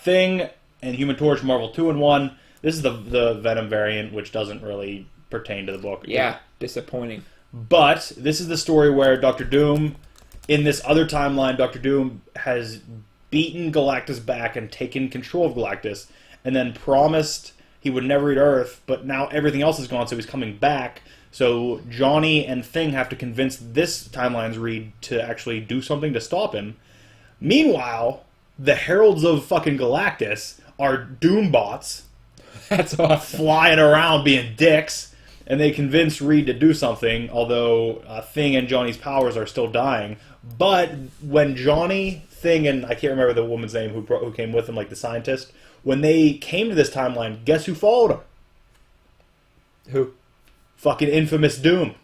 Thing and Human Torch, Marvel 2-in-1. This is the Venom variant, which doesn't really pertain to the book. Yeah, disappointing. But this is the story where Doctor Doom, in this other timeline, Doctor Doom has beaten Galactus back and taken control of Galactus, and then promised he would never eat Earth, but now everything else is gone, so he's coming back. So Johnny and Thing have to convince this timeline's Reed to actually do something to stop him. Meanwhile, the Heralds of fucking Galactus are Doom bots That's awesome. flying around being dicks, and they convince Reed to do something, although Thing and Johnny's powers are still dying. But when Johnny, Thing, and I can't remember the woman's name who came with him, like the scientist, when they came to this timeline, guess who followed them? Who? Fucking infamous Doom.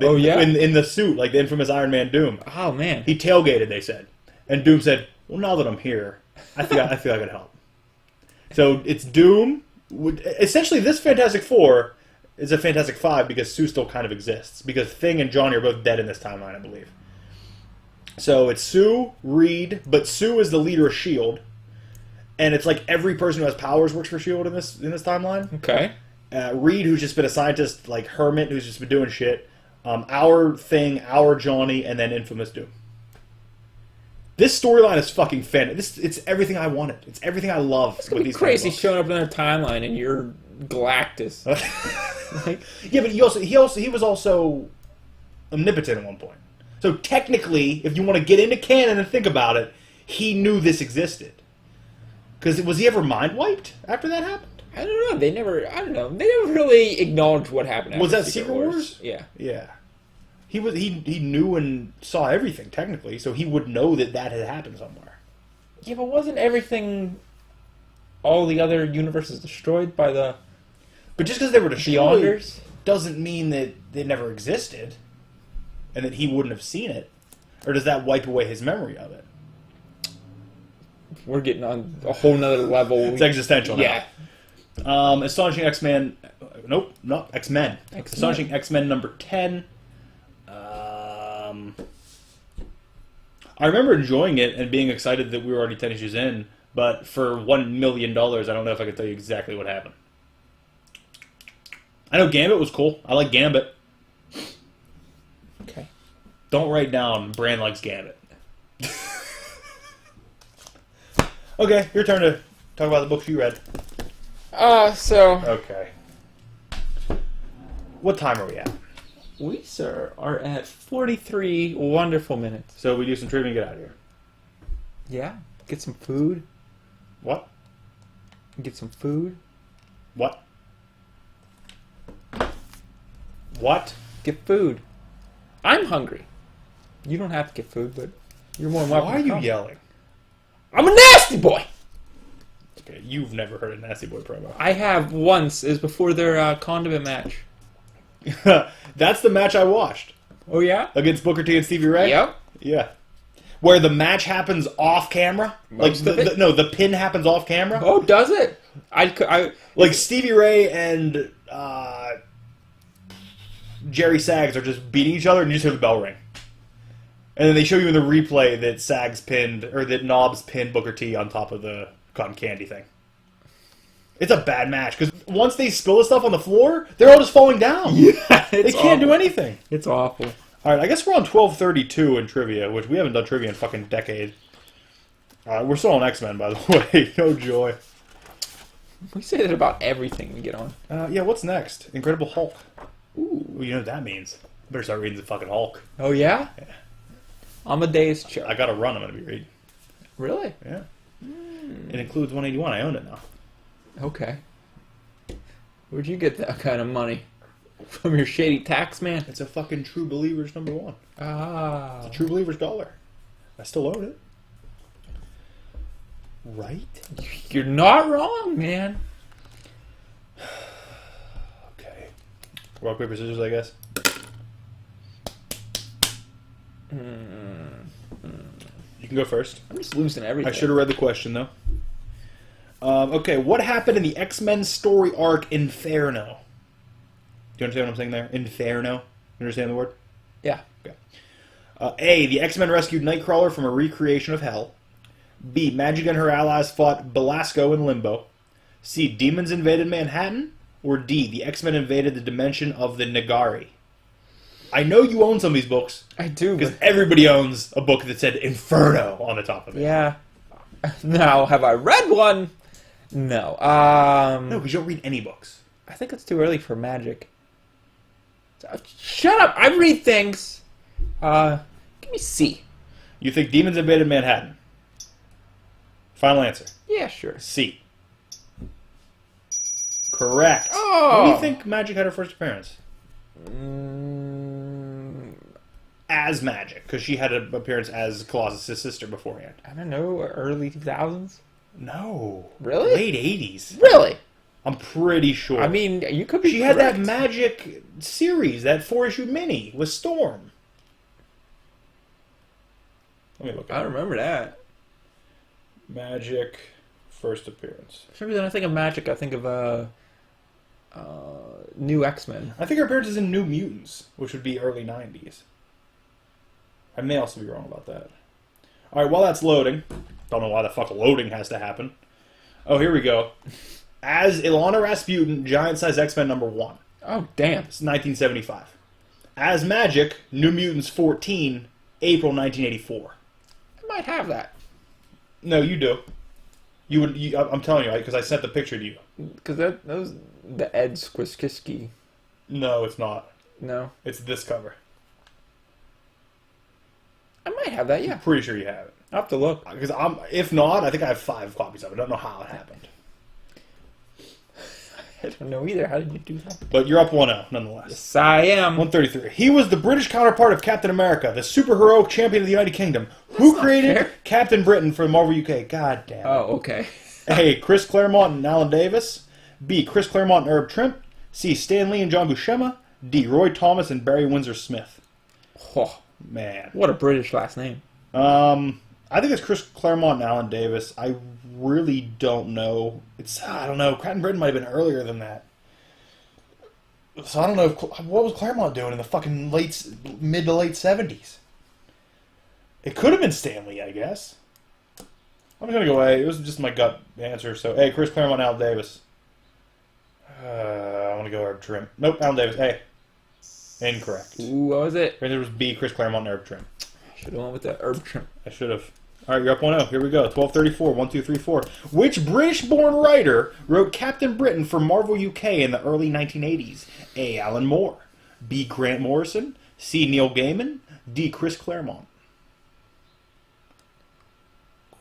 Oh, yeah? In the suit, like the infamous Iron Man Doom. Oh, man. He tailgated, they said. And Doom said, well, now that I'm here, I feel I could help. So it's Doom. Essentially, this Fantastic Four is a Fantastic Five because Sue still kind of exists. Because Thing and Johnny are both dead in this timeline, I believe. So it's Sue, Reed, but Sue is the leader of S.H.I.E.L.D. And it's like every person who has powers works for S.H.I.E.L.D. in this timeline. Okay. Reed, who's just been a scientist, like Hermit, who's just been doing shit. Our Thing, our Johnny, and then infamous Doom. This storyline is fucking fantastic. It's everything I wanted. It's everything I love. It's gonna be crazy showing up in another timeline and you're Galactus. Like, yeah, but he was also omnipotent at one point. So technically, if you want to get into canon and think about it, he knew this existed. Because was he ever mind wiped after that happened? I don't know. They never really acknowledged what happened. Was After that Secret Wars? Yeah. Yeah. He knew and saw everything technically, so he would know that had happened somewhere. Yeah, but wasn't everything, all the other universes destroyed by the But just because they were destroyed Beyonders? doesn't mean that they never existed, and that he wouldn't have seen it. Or does that wipe away his memory of it? We're getting on a whole nother level. It's existential now. Yeah. Astonishing X-Men... Nope, not X-Men. Astonishing X-Men number 10. I remember enjoying it and being excited that we were already 10 issues in, but for $1 million, I don't know if I can tell you exactly what happened. I know Gambit was cool. I like Gambit. Okay. Don't write down Bran likes Gambit. Okay, your turn to talk about the books you read. Okay. What time are we at? We, sir, are at 43 wonderful minutes. So we do some trivia and get out of here. Yeah. Get some food. What? Get some food. What? What? Get food. I'm hungry. You don't have to get food, but you're more than welcome. Why are to you come. yelling? I'm a nasty boy! Okay, you've never heard a Nasty Boy promo. I have once. It was before their condiment match. That's the match I watched. Oh, yeah? Against Booker T and Stevie Ray? Yep. Yeah. Where the match happens off camera? Most of it? The pin happens off camera? Oh, does it? Like Stevie Ray and Jerry Sags are just beating each other and you just hear the bell ring. And then they show you in the replay that Sags pinned, or that Knobs pinned Booker T on top of the cotton candy thing. It's a bad match, because once they spill the stuff on the floor, they're all just falling down. Yeah, they can't do anything. It's awful. Alright, I guess we're on 1232 in trivia, which we haven't done trivia in a fucking decade. We're still on X-Men, by the way. No joy. We say that about everything we get on. Yeah, what's next? Incredible Hulk. Ooh. Well, you know what that means. Better start reading the fucking Hulk. Oh, yeah? Yeah. Amadeus Cho. I got a run I'm going to be reading. Really? Yeah. It includes 181. I own it now. Okay. Where'd you get that kind of money? From your shady tax man? It's a fucking True Believers #1. Ah. It's a True Believers dollar. I still own it. Right? You're not wrong, man. Okay. Rock, paper, scissors, I guess. You can go first. I'm just losing everything. I should have read the question, though. Okay, what happened in the X-Men story arc Inferno? Do you understand what I'm saying there? Inferno? You understand the word? Yeah. Okay. A, the X-Men rescued Nightcrawler from a recreation of hell. B, Magic and her allies fought Belasco in Limbo. C, demons invaded Manhattan. Or D, the X-Men invaded the dimension of the Nagari. I know you own some of these books. I do. Because everybody owns a book that said Inferno on the top of it. Yeah. Now, have I read one? No. No, because you don't read any books. I think it's too early for Magic. Shut up! I read things. Give me C. You think demons invaded Manhattan? Final answer. Yeah, sure. C. Correct. Oh. When do you think Magic had her first appearance? As Magic, because she had an appearance as Colossus' sister beforehand. I don't know, early 2000s? No. Really? Late 80s. Really? I'm pretty sure. I mean, you could be She had that correct. Magic series, that 4-issue mini with Storm. Let me look I at don't remember that. Magic first appearance. For some reason, I think of Magic, I think of New X-Men. I think her appearance is in New Mutants, which would be early 90s. I may also be wrong about that. Alright, while that's loading, don't know why the fuck loading has to happen. Oh, here we go. As Ilana Rasputin, Giant-Size X-Men #1. Oh, damn. It's 1975. As Magic, New Mutants 14, April 1984. I might have that. No, you do. You would. I'm telling you, because I sent the picture to you. Because that was the Ed Squiskiski. No, it's not. No. It's this cover. I might have that, yeah. I'm pretty sure you have it. I'll have to look. Because if not, I think I have 5 copies of it. I don't know how it happened. I don't know either. How did you do that? But you're up 1-0, nonetheless. Yes, I am. 133. He was the British counterpart of Captain America, the superheroic champion of the United Kingdom. Who not created fair. Captain Britain for Marvel UK? God damn it. Oh, okay. A, Chris Claremont and Alan Davis. B, Chris Claremont and Herb Trimp. C, Stan Lee and John Buscema. D, Roy Thomas and Barry Windsor Smith. Oh, Man. what a British last name. I think it's Chris Claremont and Alan Davis. I really don't know. I don't know. Captain Britain might have been earlier than that. So I don't know what was Claremont doing in the fucking mid to late 70s. It could have been Stanley, I guess. I'm just gonna go A. It was just my gut answer. So A, Chris Claremont, Alan Davis. I want to go Herb Trimp. Nope, Alan Davis. A. Incorrect. Ooh, what was it? Right, there was B, Chris Claremont and Herb Trimp. Should have went with the Herb Trimp. I should have. All right, you're up 1-0. Here we go. 1234. 1, 2, 3, 4. Which British-born writer wrote Captain Britain for Marvel UK in the early 1980s? A, Alan Moore. B, Grant Morrison. C, Neil Gaiman. D, Chris Claremont.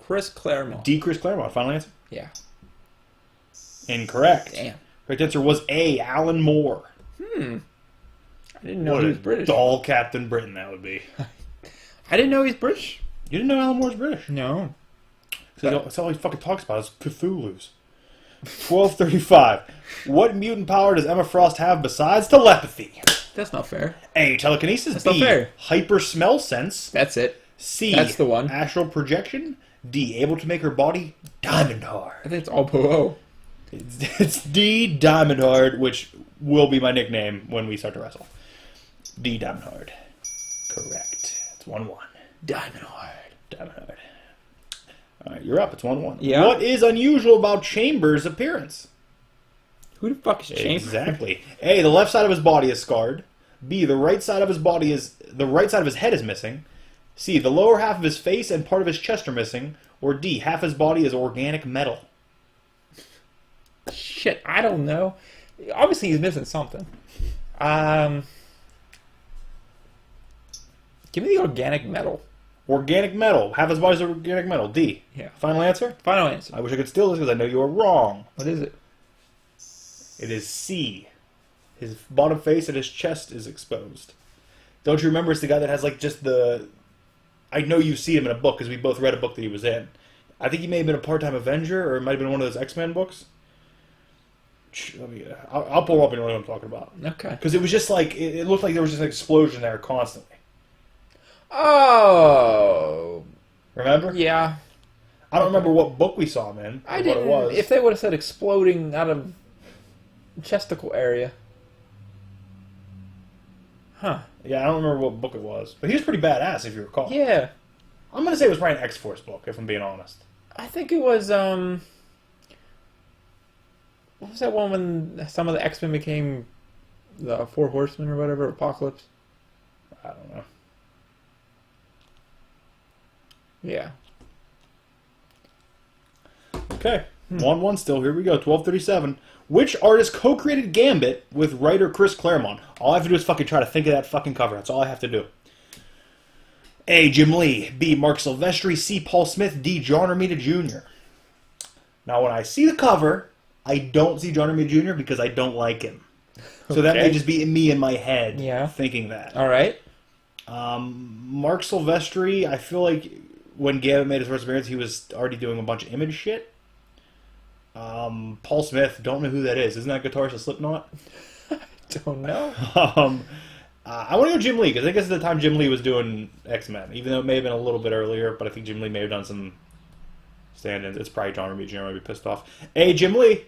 Chris Claremont. D, Chris Claremont. Final answer? Yeah. Incorrect. Damn. Correct answer was A, Alan Moore. I didn't know What he a was British. dull Captain Britain that would be. I didn't know he's British. You didn't know Alan Moore's British? No. That's all he fucking talks about is Cthulhu's. 1235. What mutant power does Emma Frost have besides telepathy? That's not fair. A, telekinesis. That's B, not fair. hyper smell sense. That's it. C, That's the one. astral projection. D, able to make her body diamond hard. I think it's all po. It's D, diamond hard, which will be my nickname when we start to wrestle. D, diamond hard. Correct. It's 1-1. Diamond hard. Diamond hard. All right, you're up. It's 1-1. Yeah. What is unusual about Chambers' appearance? Who the fuck is Chambers? Exactly. A, the left side of his body is scarred. B, the right side of his head is missing. C, the lower half of his face and part of his chest are missing. Or D, half his body is organic metal. Shit, I don't know. Obviously, he's missing something. Give me the organic metal. Organic metal. Half his body's organic metal. D. Yeah. Final answer? Final answer. I wish I could steal this because I know you are wrong. What is it? It is C. His bottom face and his chest is exposed. Don't you remember? It's the guy that has like just the... I know you see him in a book because we both read a book that he was in. I think he may have been a part-time Avenger, or it might have been one of those X-Men books. I'll pull up and know what I'm talking about. Okay. Because it was just like, it looked like there was just an explosion there constantly. Oh. Remember? Yeah. I don't remember what book we saw him in. I or didn't. What it was. If they would have said exploding out of chesticle area. Huh. Yeah, I don't remember what book it was. But he was pretty badass, if you recall. Yeah. I'm going to say it was probably an X-Force book, if I'm being honest. I think it was, what was that one when some of the X-Men became the Four Horsemen or whatever? Apocalypse? I don't know. Yeah. Okay. 1-1 still. Here we go. 1237. Which artist co-created Gambit with writer Chris Claremont? All I have to do is fucking try to think of that fucking cover. That's all I have to do. A. Jim Lee. B. Mark Silvestri. C. Paul Smith. D. John Romita Jr. Now, when I see the cover, I don't see John Romita Jr. because I don't like him. So that may just be me in my head thinking that. All right. Mark Silvestri, I feel like when Gambit made his first appearance, he was already doing a bunch of image shit. Paul Smith, don't know who that is. Isn't that guitarist of Slipknot? Don't know. I want to go Jim Lee, because I guess at the time Jim Lee was doing X-Men, even though it may have been a little bit earlier, but I think Jim Lee may have done some stand-ins. It's probably John Romita Jr. might be pissed off. A. Jim Lee.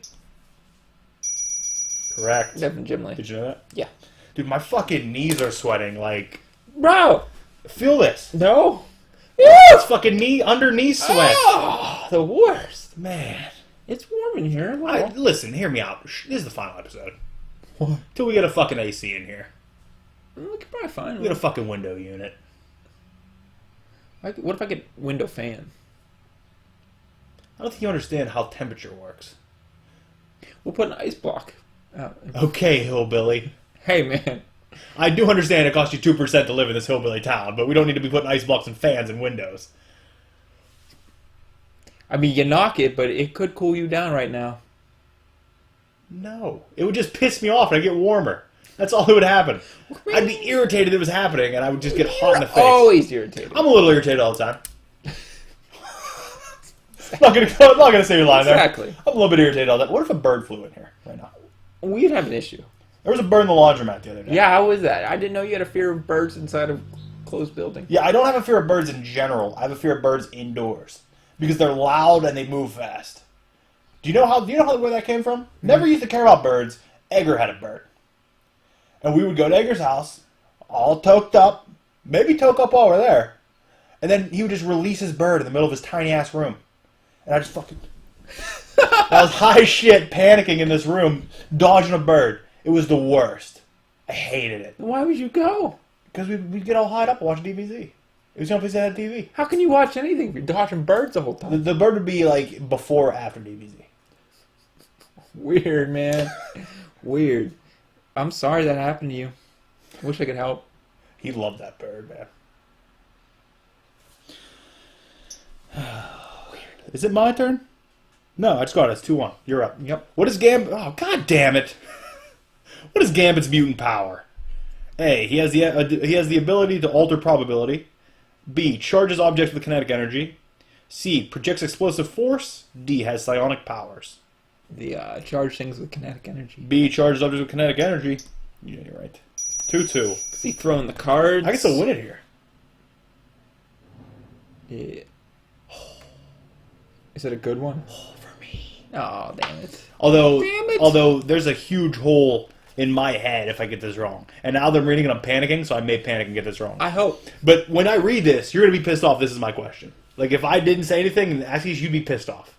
Correct. Definitely Jim Lee. Did you know that? Yeah. Dude, my fucking knees are sweating, like... Bro! Feel this. No. It's fucking under knee sweat. Oh, the worst. Man. It's warm in here. Listen, hear me out. This is the final episode. What? Till we get a fucking AC in here. We could probably find We get a fucking window unit. What if I get window fan? I don't think you understand how temperature works. We'll put an ice block out. Okay, hillbilly. Hey, man. I do understand it costs you 2% to live in this hillbilly town, but we don't need to be putting ice blocks and fans and windows. I mean, you knock it, but it could cool you down right now. No. It would just piss me off and I'd get warmer. That's all that would happen. I'd be irritated it was happening and I would just get hot in the face. Always irritated. I'm a little irritated all the time. I'm not gonna say you're lying there. Exactly. I'm a little bit irritated all that. What if a bird flew in here right now? We'd have an issue. There was a bird in the laundromat the other day. Yeah, how was that? I didn't know you had a fear of birds inside of closed building. Yeah, I don't have a fear of birds in general. I have a fear of birds indoors because they're loud and they move fast. Do you know where that came from? Never used to care about birds. Edgar had a bird, and we would go to Edgar's house, all toked up, maybe toke up while we're there, and then he would just release his bird in the middle of his tiny ass room, and I just fucking. I was high shit, panicking in this room, dodging a bird. It was the worst. I hated it. Why would you go? Because we'd get all high up and watch DBZ. It was the only place that had TV. How can you watch anything if you're dodging birds the whole time? The bird would be like before or after DBZ. Weird, man. Weird. I'm sorry that happened to you. Wish I could help. He loved that bird, man. Weird. Is it my turn? No, I just got it. It's 2-1. You're up. Yep. What is Gambit? Oh, god damn it. What is Gambit's mutant power? A. He has the ability to alter probability. B. Charges objects with kinetic energy. C. Projects explosive force. D. Has psionic powers. The charge things with kinetic energy. B. Charges objects with kinetic energy. Yeah, you're right. 2-2. Is he throwing the cards? I can still win it here. Yeah. Is it a good one? Oh, for me. Oh, damn it. Although there's a huge hole in my head if I get this wrong. And now that I'm reading it, I'm panicking, so I may panic and get this wrong. I hope. But when I read this, you're going to be pissed off. This is my question. Like, if I didn't say anything and ask you, you'd be pissed off.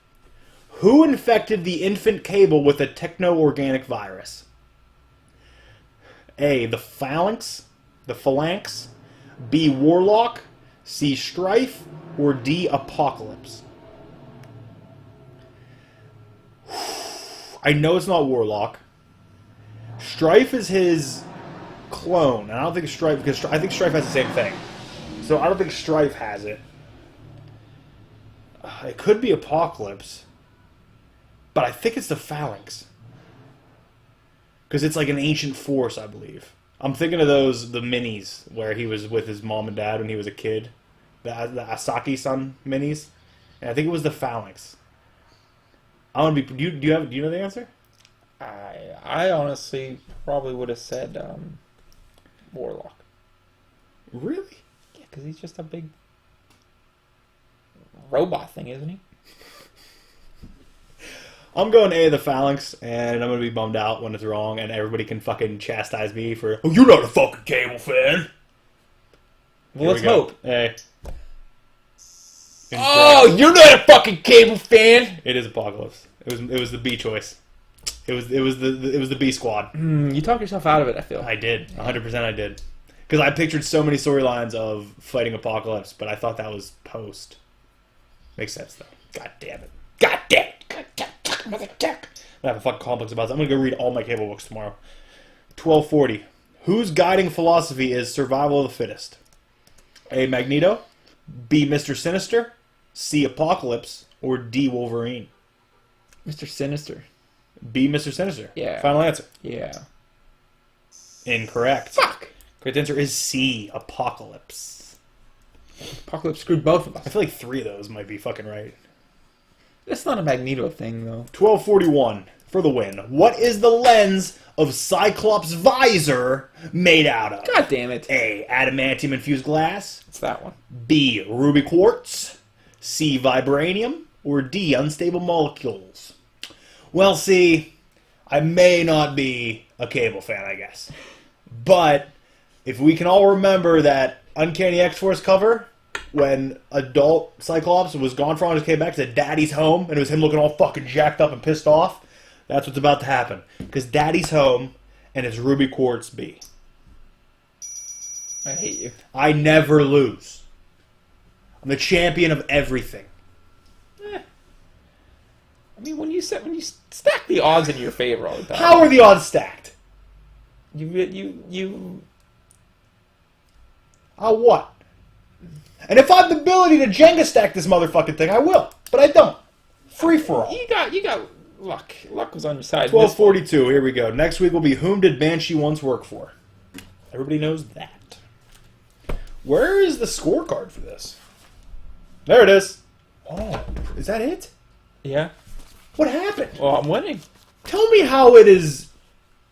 Who infected the infant Cable with a techno-organic virus? A. The Phalanx. B. Warlock. C. Strife. Or D. Apocalypse. I know it's not Warlock. Strife is his clone. And I don't think Strife, because I think Strife has the same thing. So I don't think Strife has it. It could be Apocalypse. But I think it's the Phalanx. Because it's like an ancient force, I believe. I'm thinking of the minis where he was with his mom and dad when he was a kid. The Asaki-san minis. And I think it was the Phalanx. I want to be. Do you know the answer? I honestly probably would have said Warlock. Really? Yeah, because he's just a big robot thing, isn't he? I'm going A, the Phalanx, and I'm going to be bummed out when it's wrong, and everybody can fucking chastise me for, oh, you're not a fucking Cable fan. Well, let's hope. A. Oh, you're not a fucking Cable fan. It is Apocalypse. It was the B choice. It was the B squad. You talk yourself out of it, I feel. I did. 100% I did. Because I pictured so many storylines of fighting Apocalypse, but I thought that was post. Makes sense, though. God damn it. God damn it. God damn it. I have a fucking complex about this. I'm going to go read all my Cable books tomorrow. 1240. Whose guiding philosophy is survival of the fittest? A. Magneto. B. Mr. Sinister. C. Apocalypse. Or D. Wolverine. Mr. Sinister. B. Mr. Sinister. Yeah. Final answer. Yeah. Incorrect. Fuck. Correct answer is C. Apocalypse. Apocalypse screwed both of us. I feel like 3 of those might be fucking right. That's not a Magneto thing, though. 1241 for the win. What is the lens of Cyclops' visor made out of? God damn it. A. Adamantium infused glass. It's that one. B. Ruby quartz. C. Vibranium. Or D. Unstable molecules. Well, see, I may not be a Cable fan, I guess. But if we can all remember that Uncanny X-Force cover when adult Cyclops was gone for a while and just came back to Daddy's home, and it was him looking all fucking jacked up and pissed off, that's what's about to happen. Because Daddy's home, and it's Ruby Quartz B. I hate you. I never lose. I'm the champion of everything. I mean, when you stack the odds in your favor all the time. How are the odds stacked? You. What? And if I have the ability to Jenga stack this motherfucking thing, I will. But I don't. Free for all. You got luck. Luck was on your side. 1242. Here we go. Next week will be Whom Did Banshee Once Work For? Everybody knows that. Where is the scorecard for this? There it is. Oh, is that it? Yeah. What happened? Well, I'm winning. Tell me how it is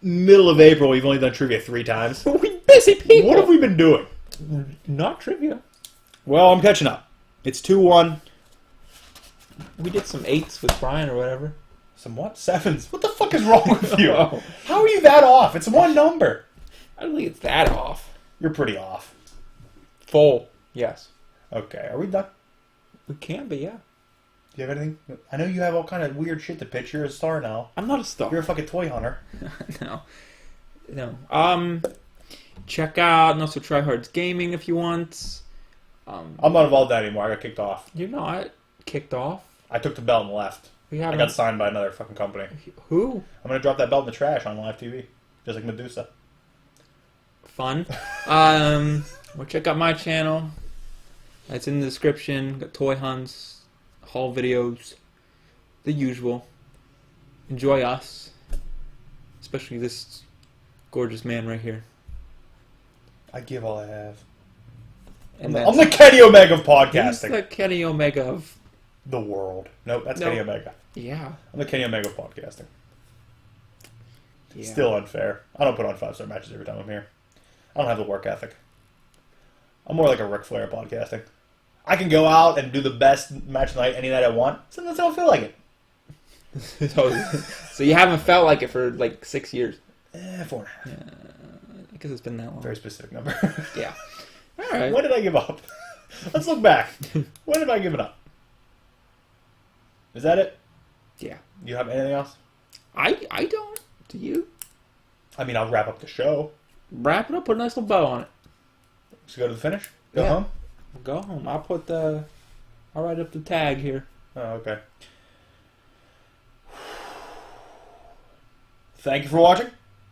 middle of April. We've only done trivia 3 times. We busy people. What have we been doing? Not trivia. Well, I'm catching up. It's 2-1. We did some 8s with Brian or whatever. Some what? 7s? What the fuck is wrong with you? Oh. How are you that off? It's one number. I don't think it's that off. You're pretty off. Full. Yes. Okay, are we done? We can be, yeah. Do you have anything? I know you have all kind of weird shit to pitch. You're a star now. I'm not a star. You're a fucking toy hunter. No. Check out Also Try Hard's Gaming if you want. I'm not involved in that anymore. I got kicked off. You're not kicked off. I took the belt and left. We I got signed by another fucking company. Who? I'm gonna drop that belt in the trash on live TV, just like Medusa. Fun. Well, check out my channel. It's in the description. Got toy hunts, haul videos, the usual. Enjoy us, especially this gorgeous man right here. I give all I have. And I'm the Kenny Omega of podcasting. He's the Kenny Omega of the world. Nope, that's Kenny Omega. Yeah. I'm the Kenny Omega of podcasting. Yeah. Still unfair. I don't put on 5-star matches every time I'm here. I don't have the work ethic. I'm more like a Ric Flair podcasting. I can go out and do the best match night any night I want. Sometimes I don't feel like it. So you haven't felt like it for like 6 years? 4.5. Yeah, because it's been that long. Very specific number. Yeah. All right. When did I give up? Let's look back. When did I give it up? Is that it? Yeah. You have anything else? I don't. Do you? I mean, I'll wrap up the show. Wrap it up. Put a nice little bow on it. Should we go to the finish? Go home? Go home. I'll write up the tag here. Oh, okay. Thank you for watching.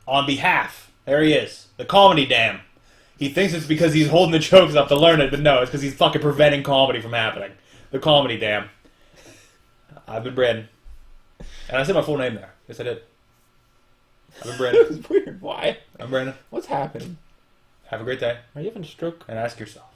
On behalf, there he is, the Comedy Dam. He thinks it's because he's holding the jokes up to learn it, but no, it's because he's fucking preventing comedy from happening. The comedy dam. I've been Brandon. And I said my full name there. Yes, I did. I've been Brandon. It's weird. Why? I'm Brandon. What's happening? Have a great day. Are you having a stroke? And ask yourself.